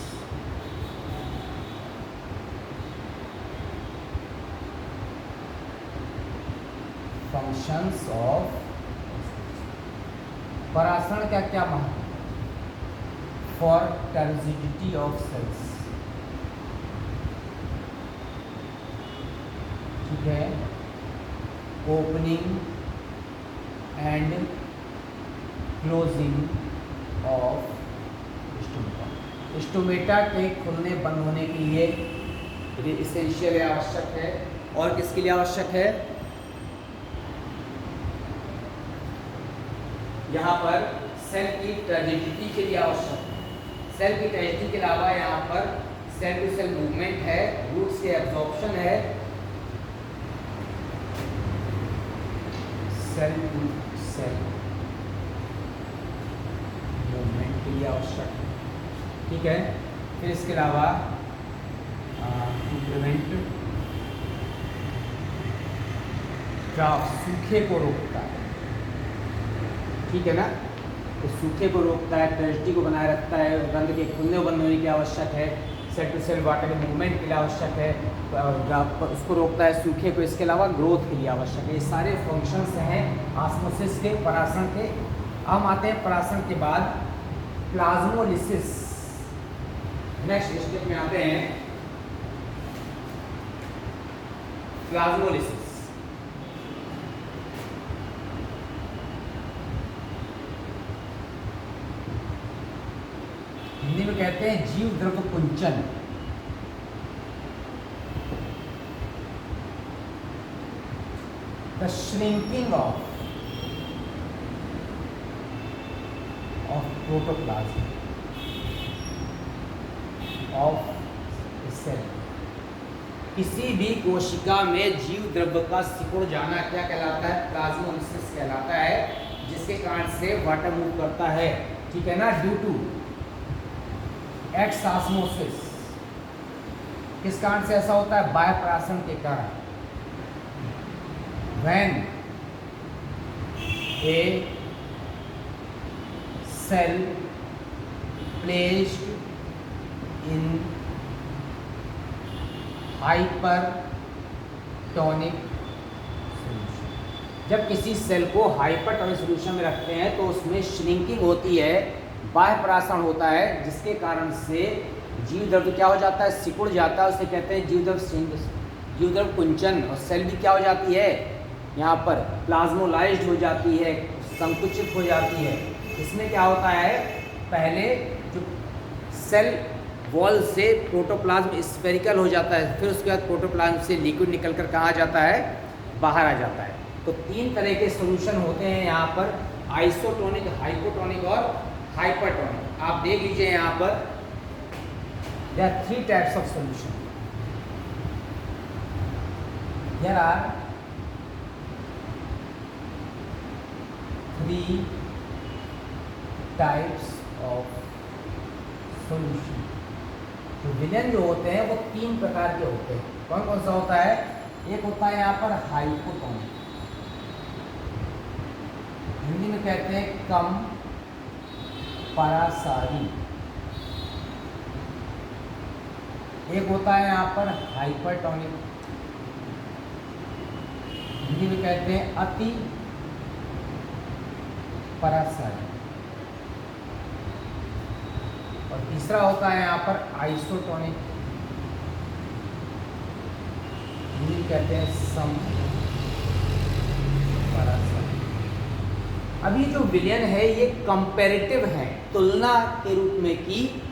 functions of परासरण का क्या महत्व, फॉर टर्जिडिटी ऑफ सेल्स, ठीक है, opening and closing of stomata. Stomata के खुलने बंद होने के लिए इसेंशियल है, आवश्यक है। और किसके लिए आवश्यक है, यहाँ पर सेल की टर्जिडिटी के लिए आवश्यक है। सेल की टर्जिडिटी के अलावा यहाँ पर सेल टू सेल मूवमेंट है, रूट्स के एब्जॉर्प्शन है, सेल टू सेल मूवमेंट के लिए आवश्यक है, ठीक है। फिर इसके अलावा टू प्रिवेंट ड्राफ्ट, सूखे को रोकता है, ठीक है ना। तो सूखे को रोकता है, टर्जिडिटी को बनाए रखता है, रंध्र के खुलने और बंद होने की आवश्यक है, सेल टू सेल वाटर के मूवमेंट के लिए आवश्यक है, उसको रोकता है, सूखे को, इसके अलावा ग्रोथ के लिए आवश्यक है। ये सारे फंक्शंस हैं ऑस्मोसिस के, परासरण के। हम आते हैं परासरण के बाद प्लाज्मोलिसिस, नेक्स्ट स्टेप में आते हैं प्लाज्मोलिसिस। हिंदी में कहते हैं जीव द्रव कुंचन। The shrinking of protoplasm of cell. किसी भी कोशिका में जीव द्रव्य का सिकुड़ जाना क्या कहलाता है, प्लाज्मोलिसिस कहलाता है, जिसके कारण से वाटर मूव करता है, ठीक है ना। ड्यू टू एक्स ऑस्मोसिस, किस कारण से ऐसा होता है, बाह्य परासरण के कारण। When a cell placed in hypertonic solution, जब किसी सेल को हाइपरटोनिक सॉल्यूशन में रखते हैं तो उसमें श्रिंकिंग होती है, बाह्य परासरण होता है, जिसके कारण से जीव द्रव्य क्या हो जाता है, सिकुड़ जाता है। उसे कहते हैं जीव ये उधर कुंचन, और सेल भी क्या हो जाती है यहाँ पर प्लाज्मोलाइज्ड हो जाती है, संकुचित हो जाती है। इसमें क्या होता है, पहले जो सेल वॉल से प्रोटोप्लाज्म स्फेरिकल हो जाता है, फिर उसके बाद प्रोटोप्लाज्म से लिक्विड निकलकर कहाँ जाता है, बाहर आ जाता है। तो 3 तरह के सॉल्यूशन होते हैं यहाँ पर, आइसोटोनिक, हाइपोटोनिक और हाइपरटोनिक। आप देख लीजिए यहाँ पर, there are 3 types of solution. There are 3 types of solution. जो विलयन जो होते हैं वो 3 प्रकार के होते हैं। कौन कौन सा होता है, एक होता है यहाँ पर हाइपोटोनिक, हिंदी में कहते हैं कम परासारी। एक होता है यहाँ पर हाइपरटोनिक, हिंदी में कहते हैं अति परासारी। और तीसरा होता है यहाँ पर आइसोटोनिक, हिंदी कहते हैं सम परासारी। अब ये जो विलयन है ये कंपैरेटिव है, तुलना के रूप में, कि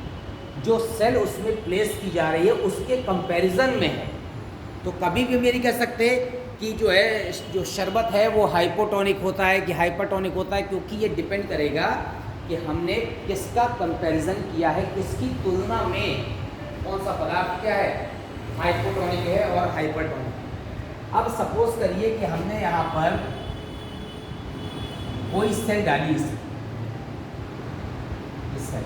जो सेल उसमें प्लेस की जा रही है उसके कंपैरिजन में है। तो कभी भी ये नहीं कह सकते कि जो है, जो शरबत है वो हाइपोटोनिक होता है कि हाइपरटोनिक होता है, क्योंकि ये डिपेंड करेगा कि हमने किसका कंपैरिजन किया है, किसकी तुलना में कौन सा पदार्थ क्या है, हाइपोटोनिक है और हाइपरटोनिक। अब सपोज करिए कि हमने यहाँ पर कोई सेल डाली, इस सेल,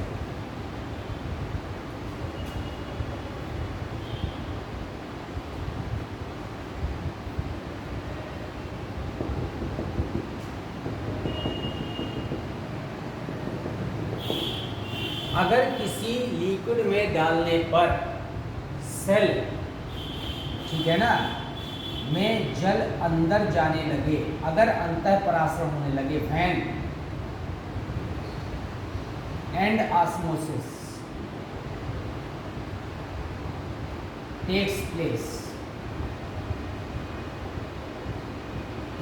अगर किसी लिक्विड में डालने पर सेल, ठीक है ना, में जल अंदर जाने लगे, अगर अंतःपरासरण होने लगे, when endosmosis takes place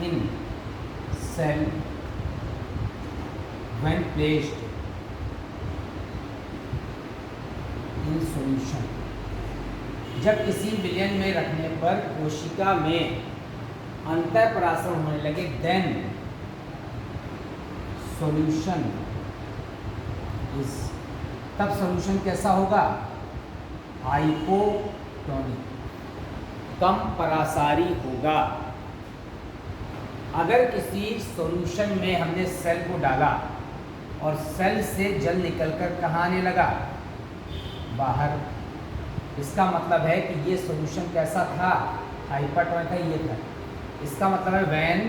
in cell when placed in solution. जब किसी विलयन में रखने पर कोशिका में अंतःपरासरण होने लगे, देन सॉल्यूशन इज, तब सॉल्यूशन कैसा होगा, हाइपोटोनिक, कम परासारी होगा। अगर किसी सॉल्यूशन में हमने सेल को डाला और सेल से जल निकलकर कहाँ आने लगा, बाहर, इसका मतलब है कि ये सॉल्यूशन कैसा था, हाइपरटोनिक था, ये था। इसका मतलब है when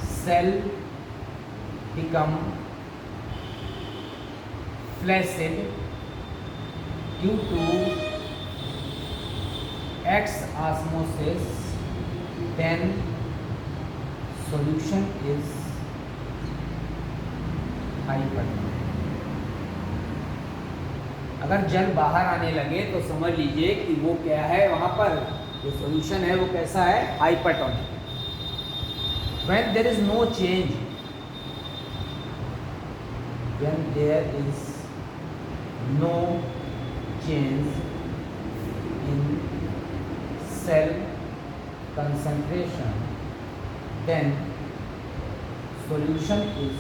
cell become flaccid due to exosmosis, then solution is hypertonic. अगर जल बाहर आने लगे तो समझ लीजिए कि वो क्या है, वहाँ पर जो सॉल्यूशन है वो कैसा है, hypertonic. When there is no change, when there is no change in cell concentration, then solution is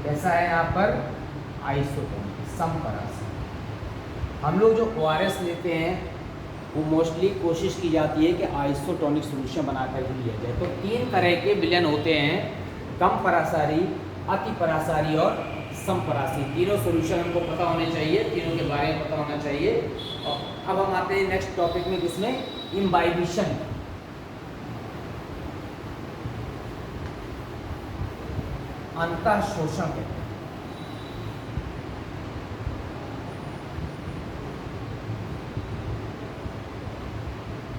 कैसा है यहाँ पर, आइसोटोनिक, समपरासारी। हम लोग जो ORS लेते हैं वो मोस्टली कोशिश की जाती है कि आइसोटोनिक सॉल्यूशन बनाकर ही लिया जाए। तो 3 तरह के विलयन होते हैं, कम परासारी, अति परासारी और समपरासारी। तीनों सॉल्यूशन हमको पता होने चाहिए, तीनों के बारे में पता होना चाहिए। और अब हम आते हैं नेक्स्ट टॉपिक में, जिसमें इम्बाइबिशन, अंतः शोषण कहते हैं।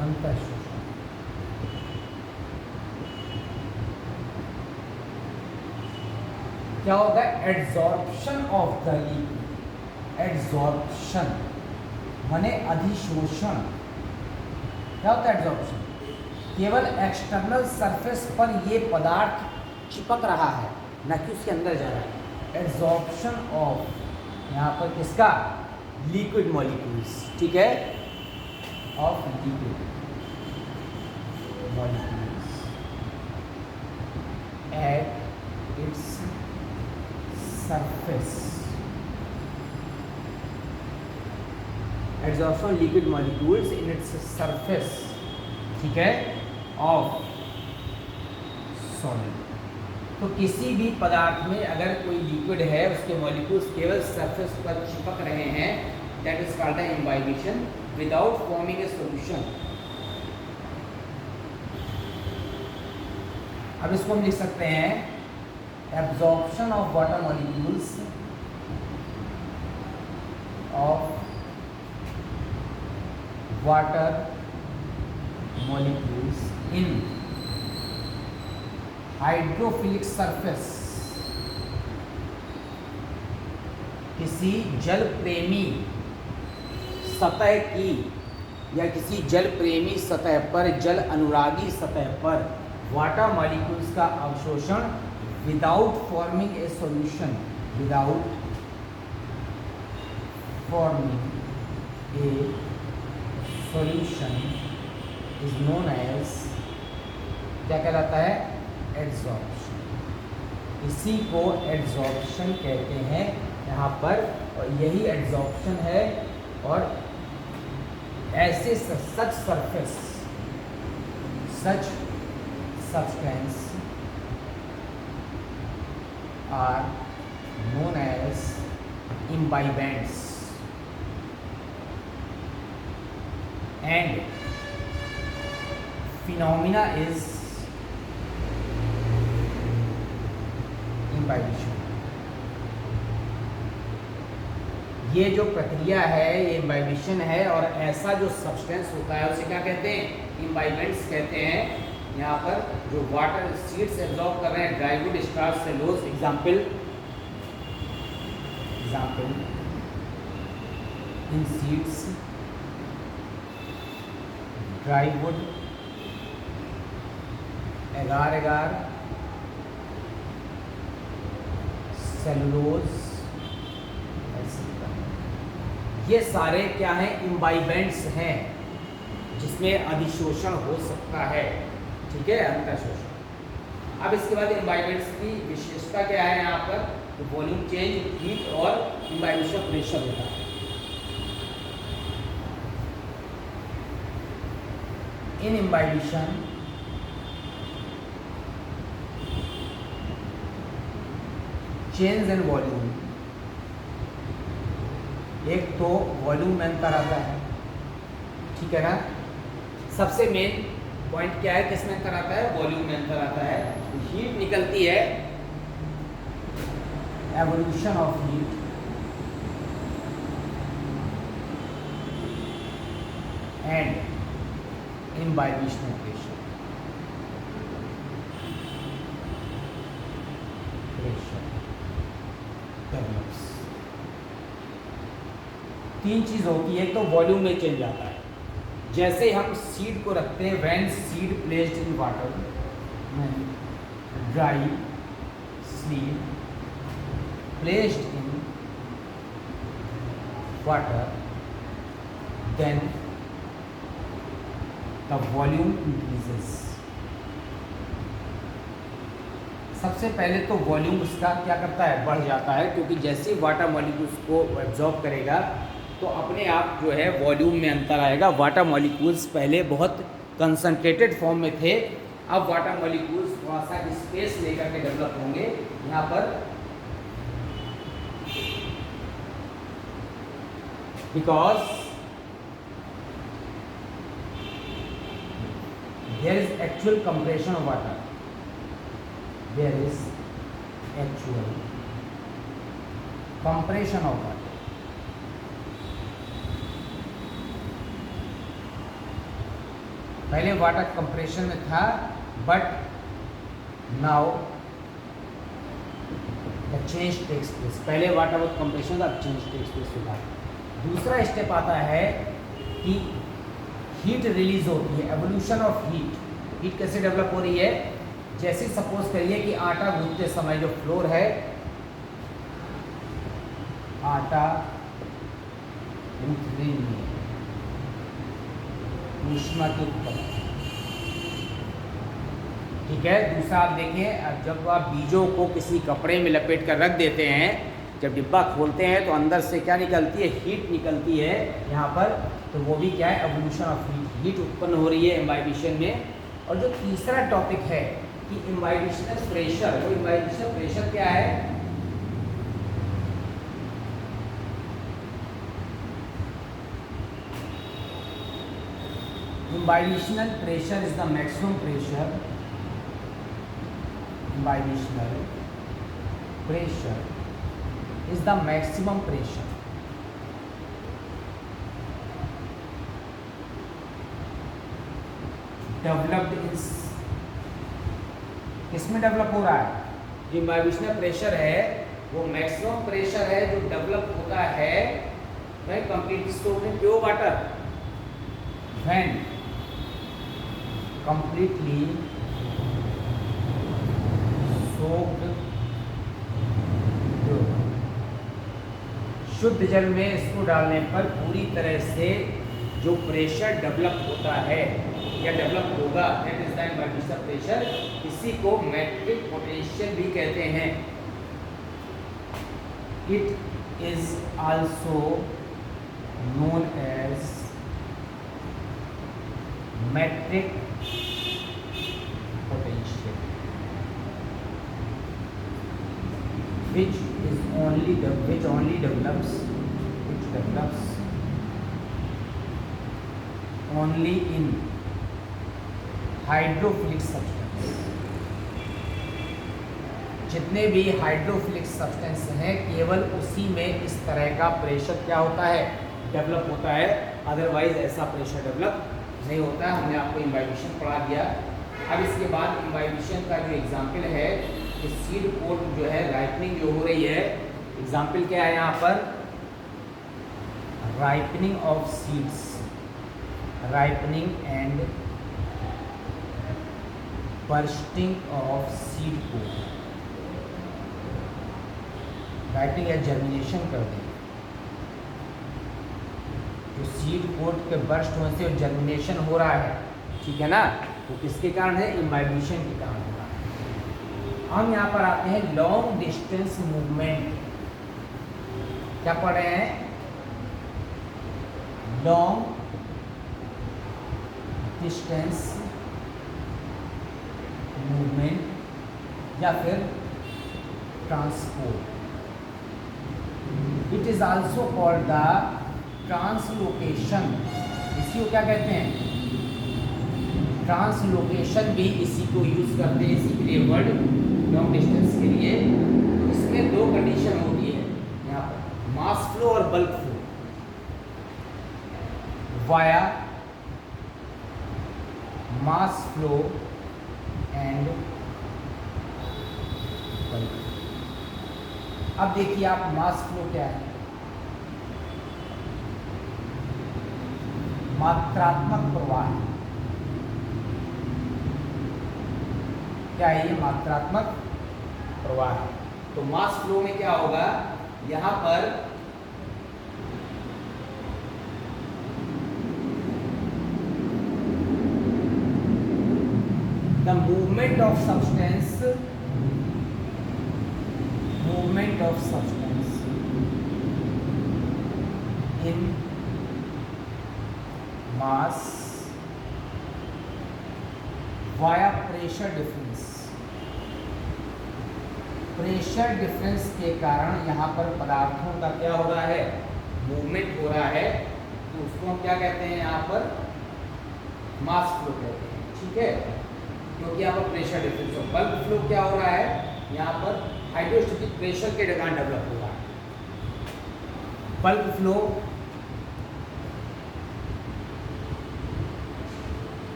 अंतः शोषण क्या होता है, adsorption of the liquid, adsorption माने अधिशोषण। क्या होता है एड्सॉर्प्शन? केवल एक्सटर्नल सरफेस पर ये पदार्थ चिपक रहा है, न कि उसके अंदर जा रहा है। एड्सॉर्प्शन ऑफ यहाँ पर किसका? लिक्विड मॉलिक्यूल्स, ठीक है, of liquid molecules at its surface. Adsorption liquid molecules in its surface, ठीक है, ऑफ सॉलिड। तो किसी भी पदार्थ में अगर कोई लिक्विड है, उसके मॉलिक्यूल्स केवल सरफेस पर चिपक रहे हैं, that is called the imbibition without forming a solution. अब इसको हम लिख सकते हैं absorption of water molecules of water molecules in hydrophilic surface. किसी जल प्रेमी सतह की या किसी जल प्रेमी सतह पर, जल अनुरागी सतह पर वाटर मॉलिक्यूल्स का अवशोषण without forming a solution, without forming a solution is known as, क्या कहलाता है? एड्सॉर्प्शन। इसी को एड्सॉर्प्शन कहते हैं यहाँ पर, और यही एड्सॉर्प्शन है। और ऐसे such surface, such substance are known as imbibents and phenomena is imbibition. ये जो प्रक्रिया है ये इम्बाइबिशन है, और ऐसा जो सब्सटेंस होता है उसे क्या कहते हैं? इम्बाइबेंट्स कहते हैं। यहाँ पर जो वाटर सीड्स एब्जॉर्ब कर रहे हैं, dry wood, starch, cellulose, example in seeds dry wood, agar agar, cellulose, ये सारे क्या हैं? इम्बाइबेंट्स हैं, जिसमें अधिशोषण हो सकता है, ठीक है, अंतःशोषण। अब इसके बाद इम्बाइबेंट्स की विशेषता क्या है? यहाँ पर तो वॉल्यूम चेंज, हीट और इम्बाइबिशन प्रेशर होता है। इन इम्बाइबिशन चेंज इन वॉल्यूम, एक तो वॉल्यूम में अंतर आता है, ठीक है ना। सबसे मेन पॉइंट क्या है, किसमें अंतर आता है? वॉल्यूम में अंतर आता है। हीट निकलती है, evolution of heat, and imbibitional pressure, develops. तीन चीज होती है। एक तो वॉल्यूम में चेंज आता है, जैसे हम सीड को रखते हैं, when seed placed in water, dry seed placed in water, then the volume increases. सबसे पहले तो वॉल्यूम उसका क्या करता है? बढ़ जाता है, क्योंकि जैसे ही वाटर मॉलिक्यूल्स को एब्जॉर्ब करेगा तो अपने आप जो है वॉल्यूम में अंतर आएगा। वाटर मॉलिक्यूल्स पहले बहुत कंसंट्रेटेड फॉर्म में थे, अब वाटर मॉलिक्यूल्स थोड़ा सा स्पेस लेकर के डेवलप होंगे। यहाँ पर because there is actual compression of water, there is actual compression of water. पहले वाटर कंप्रेशन में था, but now the change takes place, पहले व्हाट अबाउट कंप्रेशन का चेंज टेक्स प्लेस होता है। दूसरा स्टेप आता है कि हीट रिलीज होती है, एवोल्यूशन ऑफ हीट। हीट कैसे डेवलप हो रही है? जैसे सपोज करिए कि आटा गूंथते समय जो फ्लोर है, आटा गूंथने में ऊष्मा की उत्पत्ति, ठीक है। दूसरा आप देखें, जब आप बीजों को किसी कपड़े में लपेट कर रख देते हैं, जब डिब्बा खोलते हैं तो अंदर से क्या निकलती है? हीट निकलती है यहाँ पर, तो वो भी क्या है? एवोल्यूशन ऑफ हीट, हीट उत्पन्न हो रही है इम्बाइबिशन में। और जो तीसरा टॉपिक है कि इम्बाइबिशनल प्रेशर, वो इम्बाइबिशनल प्रेशर क्या है? Imbibitional pressure is the maximum pressure. Imbibitional pressure is the maximum pressure developed in, किसमें डेवलप हो रहा है? जो इम्बाइबिशनल प्रेशर है वो मैक्सिमम प्रेशर है जो डेवलप होता है when completely soaked in pure water, when completely soaked, शुद्ध जल में इसको डालने पर पूरी तरह से जो प्रेशर डेवलप होता है या डेवलप होगा, that is the imbibitional pressure. इसी को मैट्रिक पोटेंशियल भी कहते हैं। It is also known as matric potential, which only develops only in hydrophilic substance. जितने भी हाइड्रोफिलिक सब्सटेंस हैं केवल उसी में इस तरह का प्रेशर क्या होता है? डेवलप होता है, अदरवाइज ऐसा प्रेशर डेवलप नहीं होता है। हमने आपको इम्बाइबिशन पढ़ा दिया। अब इसके बाद इम्बाइबिशन का जो एग्जाम्पल है कि सीड कोट जो है राइपनिंग जो हो रही है, एग्जाम्पल क्या है यहाँ पर? Ripening of seeds, ripening and bursting of seed coat, ripening या जर्मिनेशन कर दें। जो सीड कोट के बर्स्ट होने से जर्मिनेशन हो रहा है, ठीक है ना, वो किसके कारण है? इम्बाइबिशन के कारण हो रहा है। हम यहाँ पर आते हैं लॉन्ग डिस्टेंस मूवमेंट। क्या पढ़ रहे हैं? लॉन्ग डिस्टेंस मूवमेंट या फिर transport. It is also called the translocation. इसी को क्या कहते हैं? ट्रांसलोकेशन भी इसी को यूज करते हैं, इसी के लिए वर्ड लॉन्ग डिस्टेंस के लिए। तो इसमें दो कंडीशन होती है यहाँ पर, मास फ्लो और bulk flow. Via mass flow and bulk. अब देखिए आप, मास फ्लो क्या है? मात्रात्मक प्रवाह है। क्या है ये? मात्रात्मक प्रवाह है। तो मास फ्लो में क्या होगा? यहां पर the movement of substance in mass via pressure difference. Pressure difference के कारण यहाँ पर पदार्थों का क्या हो रहा है? मूवमेंट हो रहा है। तो उसको हम क्या कहते हैं? यहाँ पर मास फ्लो कहते हैं, ठीक है, क्योंकि यहाँ पर प्रेशर डिफरेंस। और बल्क फ्लो क्या हो रहा है? यहाँ पर हाइड्रोस्टैटिक प्रेशर के कारण डेवलप हो रहा है। Bulk flow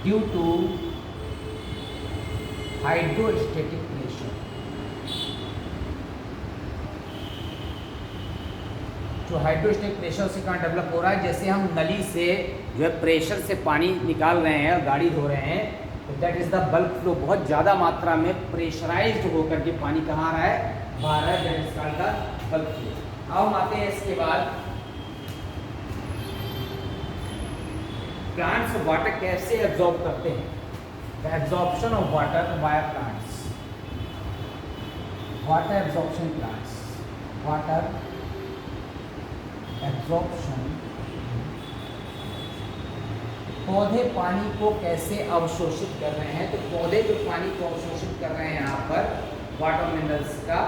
due to hydrostatic pressure, जो हाइड्रोस्टेटिक प्रेशर से कहाँ डेवलप हो रहा है, जैसे हम नली से जो है प्रेशर से पानी निकाल रहे हैं और गाड़ी धो रहे हैं, तो that is the bulk flow. बहुत ज़्यादा मात्रा में प्रेशराइज्ड होकर के पानी कहाँ आ रहा है, बाहर है, that is called the bulk flow. अब हम आते हैं इसके बाद प्लांट्स वाटर कैसे एब्जॉर्ब करते हैं। The absorption of water by plants, water absorption plants, water absorption, पौधे पानी को कैसे अवशोषित कर रहे हैं। तो पौधे जो पानी को अवशोषित कर रहे हैं यहाँ पर वाटर मिनरल्स का,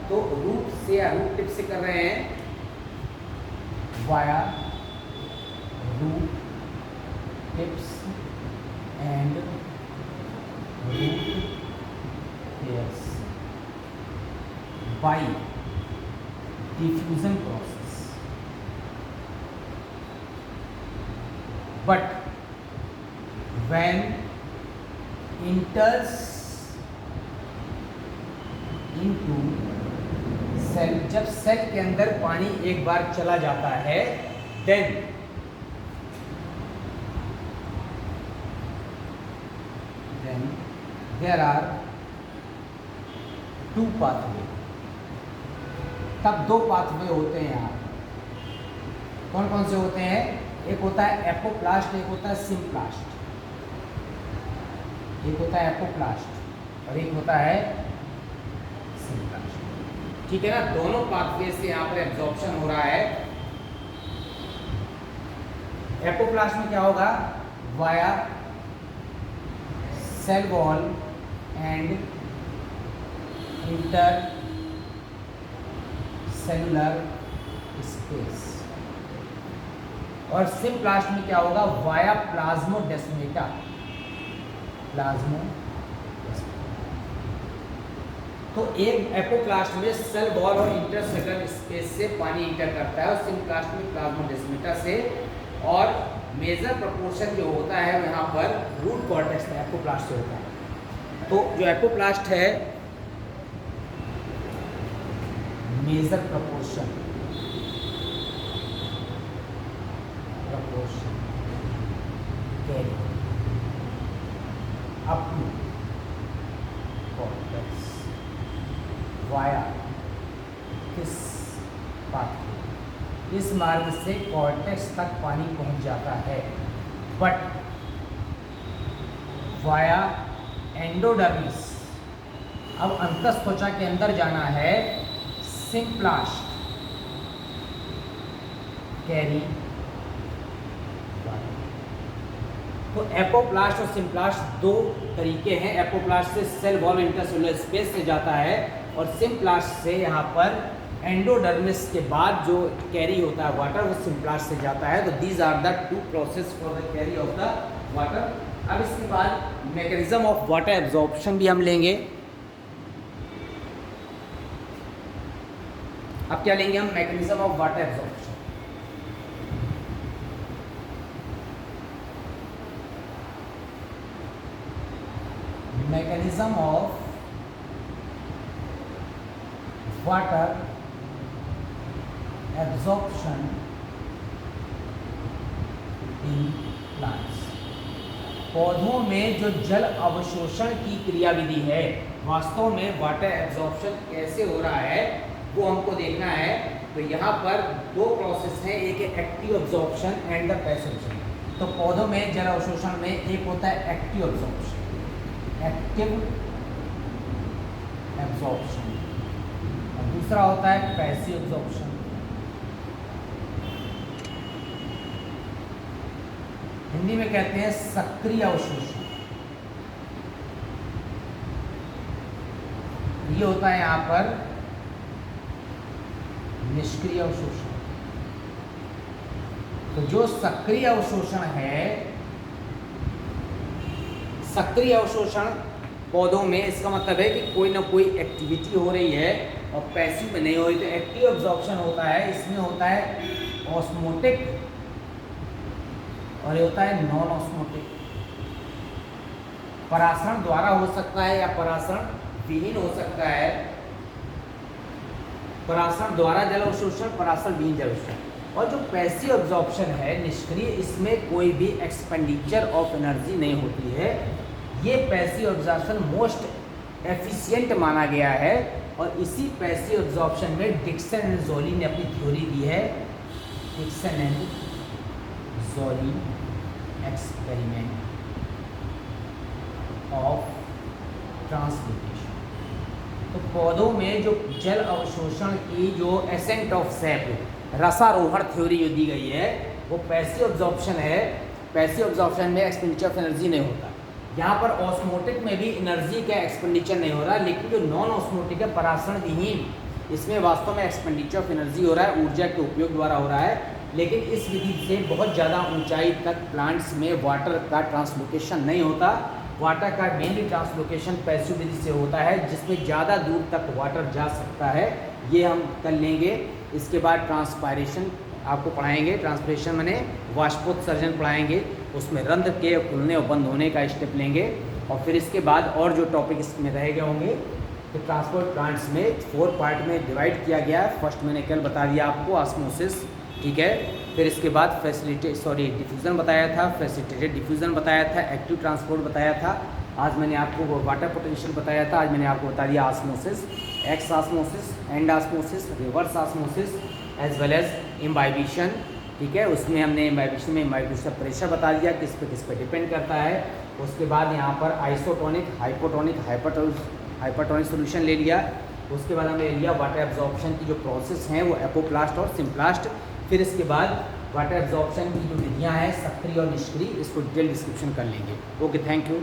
तो रूट से या रूट टिप से कर रहे हैं, via root tips and root hairs by diffusion process. But when enters into cell, जब सेल के अंदर पानी एक बार चला जाता है, then there are two pathway। तब दो पाथवे होते हैं यहाँ। कौन कौन से होते हैं, एक होता है एपोप्लास्ट, एक होता है सिम्प्लास्ट। एक होता है एपोप्लास्ट और एक होता है सिम्प्लास्ट। ठीक है ना, दोनों पाथवे से यहाँ पर एब्जॉर्प्शन हो रहा है। एपोप्लास्ट में क्या होगा, via cell wall and intercellular space. और सिम्प्लास्ट में क्या होगा, वाया प्लाज्मोडेस्माटा, तो एक एपोप्लास्ट में सेल वॉल और इंटरसेलुलर स्पेस से पानी इंटर करता है और सिम्प्लास्ट में प्लाज्मोडेस्माटा से। और मेजर प्रोपोर्शन जो होता है यहाँ पर रूट कॉर्टेक्स में एपोप्लास्ट से होता है। तो जो एपोप्लास्ट है, major proportion carry up to cortex via किस पाथवे, इस मार्ग से कॉर्टेक्स तक पानी पहुंच जाता है। बट वाया एंडोडर्मिस, अब अंतःत्वचा के अंदर जाना है, सिम्प्लास्ट कैरी। तो एपोप्लास्ट और सिम्प्लास्ट दो तरीके हैं। एपोप्लास्ट से सेल वॉल इंटरसेलुलर स्पेस से जाता है और सिम्प्लास्ट से यहाँ पर एंडोडर्मिस के बाद जो कैरी होता है वाटर, वो सिम्प्लास्ट से जाता है। तो these are the two process for the carry of the water. अब इसके बाद मैकेनिज्म ऑफ वाटर एब्जॉर्प्शन भी हम लेंगे। अब क्या लेंगे हम, mechanism of water absorption. mechanism of water absorption in plants। पौधों में जो जल अवशोषण की क्रियाविधि है, वास्तव में वाटर एब्जॉर्प्शन कैसे हो रहा है वो हमको देखना है। तो यहाँ पर दो प्रोसेस हैं, एक है active absorption and the passive absorption. तो पौधों में जल अवशोषण में एक होता है एक्टिव एब्जॉर्प्शन, एक्टिव एब्जॉर्प्शन, और दूसरा होता है पैसिव एब्जॉर्प्शन। हिंदी में कहते हैं सक्रिय अवशोषण। ये होता है यहाँ पर निष्क्रिय अवशोषण। तो जो सक्रिय अवशोषण है, सक्रिय अवशोषण पौधों में, इसका मतलब है कि कोई ना कोई एक्टिविटी हो रही है और पैसिव में नहीं हो रही। तो एक्टिव एब्जॉर्प्शन होता है, इसमें होता है ऑस्मोटिक और ये होता है नॉन ऑस्मोटिक। परासरण द्वारा हो सकता है या परासरण विहीन हो सकता है। परासरण द्वारा जल अवशोषण, परासरण विहीन जल अवशोषण। और जो पैसिव एब्जॉर्प्शन है निष्क्रिय, इसमें कोई भी एक्सपेंडिचर ऑफ एनर्जी नहीं होती है। ये पैसिव एब्जॉर्प्शन मोस्ट एफिशिएंट माना गया है और इसी पैसिव एब्जॉर्प्शन में डिक्सन एंड जोली ने अपनी थ्योरी दी है, Dixon and Joly experiment of translocation. तो पौधों में जो जल अवशोषण की जो एसेंट ऑफ सैप, रसारोहण थ्योरी जो दी गई है, वो पैसिव एब्जॉर्प्शन है। पैसिव एब्जॉर्प्शन में एक्सपेंडिचर ऑफ एनर्जी नहीं होता। यहाँ पर ऑस्मोटिक में भी एनर्जी का एक्सपेंडिचर नहीं हो रहा, लेकिन जो नॉन ऑस्मोटिक है परासरण विहीन, इसमें वास्तव में एक्सपेंडिचर ऑफ एनर्जी हो रहा है, ऊर्जा के उपयोग द्वारा हो रहा है। लेकिन इस विधि से बहुत ज़्यादा ऊंचाई तक प्लांट्स में वाटर का ट्रांसलोकेशन नहीं होता। वाटर का मेनली ट्रांसलोकेशन पैसिव विधि से होता है, जिसमें ज़्यादा दूर तक वाटर जा सकता है। ये हम कर लेंगे। इसके बाद ट्रांसपायरेशन आपको पढ़ाएंगे। ट्रांसपायरेशन माने वाष्पोत्सर्जन पढ़ाएंगे, उसमें रंध्र के खुलने और बंद होने का स्टेप लेंगे। और फिर इसके बाद और जो टॉपिक इसमें रह गए होंगे, तो ट्रांसपोर्ट प्लांट्स में 4 पार्ट में डिवाइड किया गया है। फर्स्ट मैंने कल बता दिया आपको, ऑस्मोसिस, ठीक है। फिर इसके बाद डिफ्यूज़न बताया था, फैसिलिटेटेड डिफ्यूज़न बताया था, एक्टिव ट्रांसपोर्ट बताया था। आज मैंने आपको वाटर पोटेंशियल बताया था। आज मैंने आपको बता दिया osmosis, exosmosis, endosmosis, reverse osmosis, as well as imbibition, ठीक है। उसमें हमने इम्बाइबिशन प्रेशर बता दिया, किस पे डिपेंड करता है। उसके बाद यहाँ पर आइसोटोनिक, हाइपोटोनिक, हाइपरटोनिक सोल्यूशन ले लिया। उसके बाद हमने लिया वाटर एब्जॉर्प्शन की जो प्रोसेस हैं वो एपोप्लास्ट और सिम्प्लास्ट। फिर इसके बाद वाटर एब्जॉर्प्शन की जो विधियाँ हैं सक्रिय और निष्क्रिय, इसको डिटेल डिस्क्रिप्शन कर लेंगे। Okay, thank you.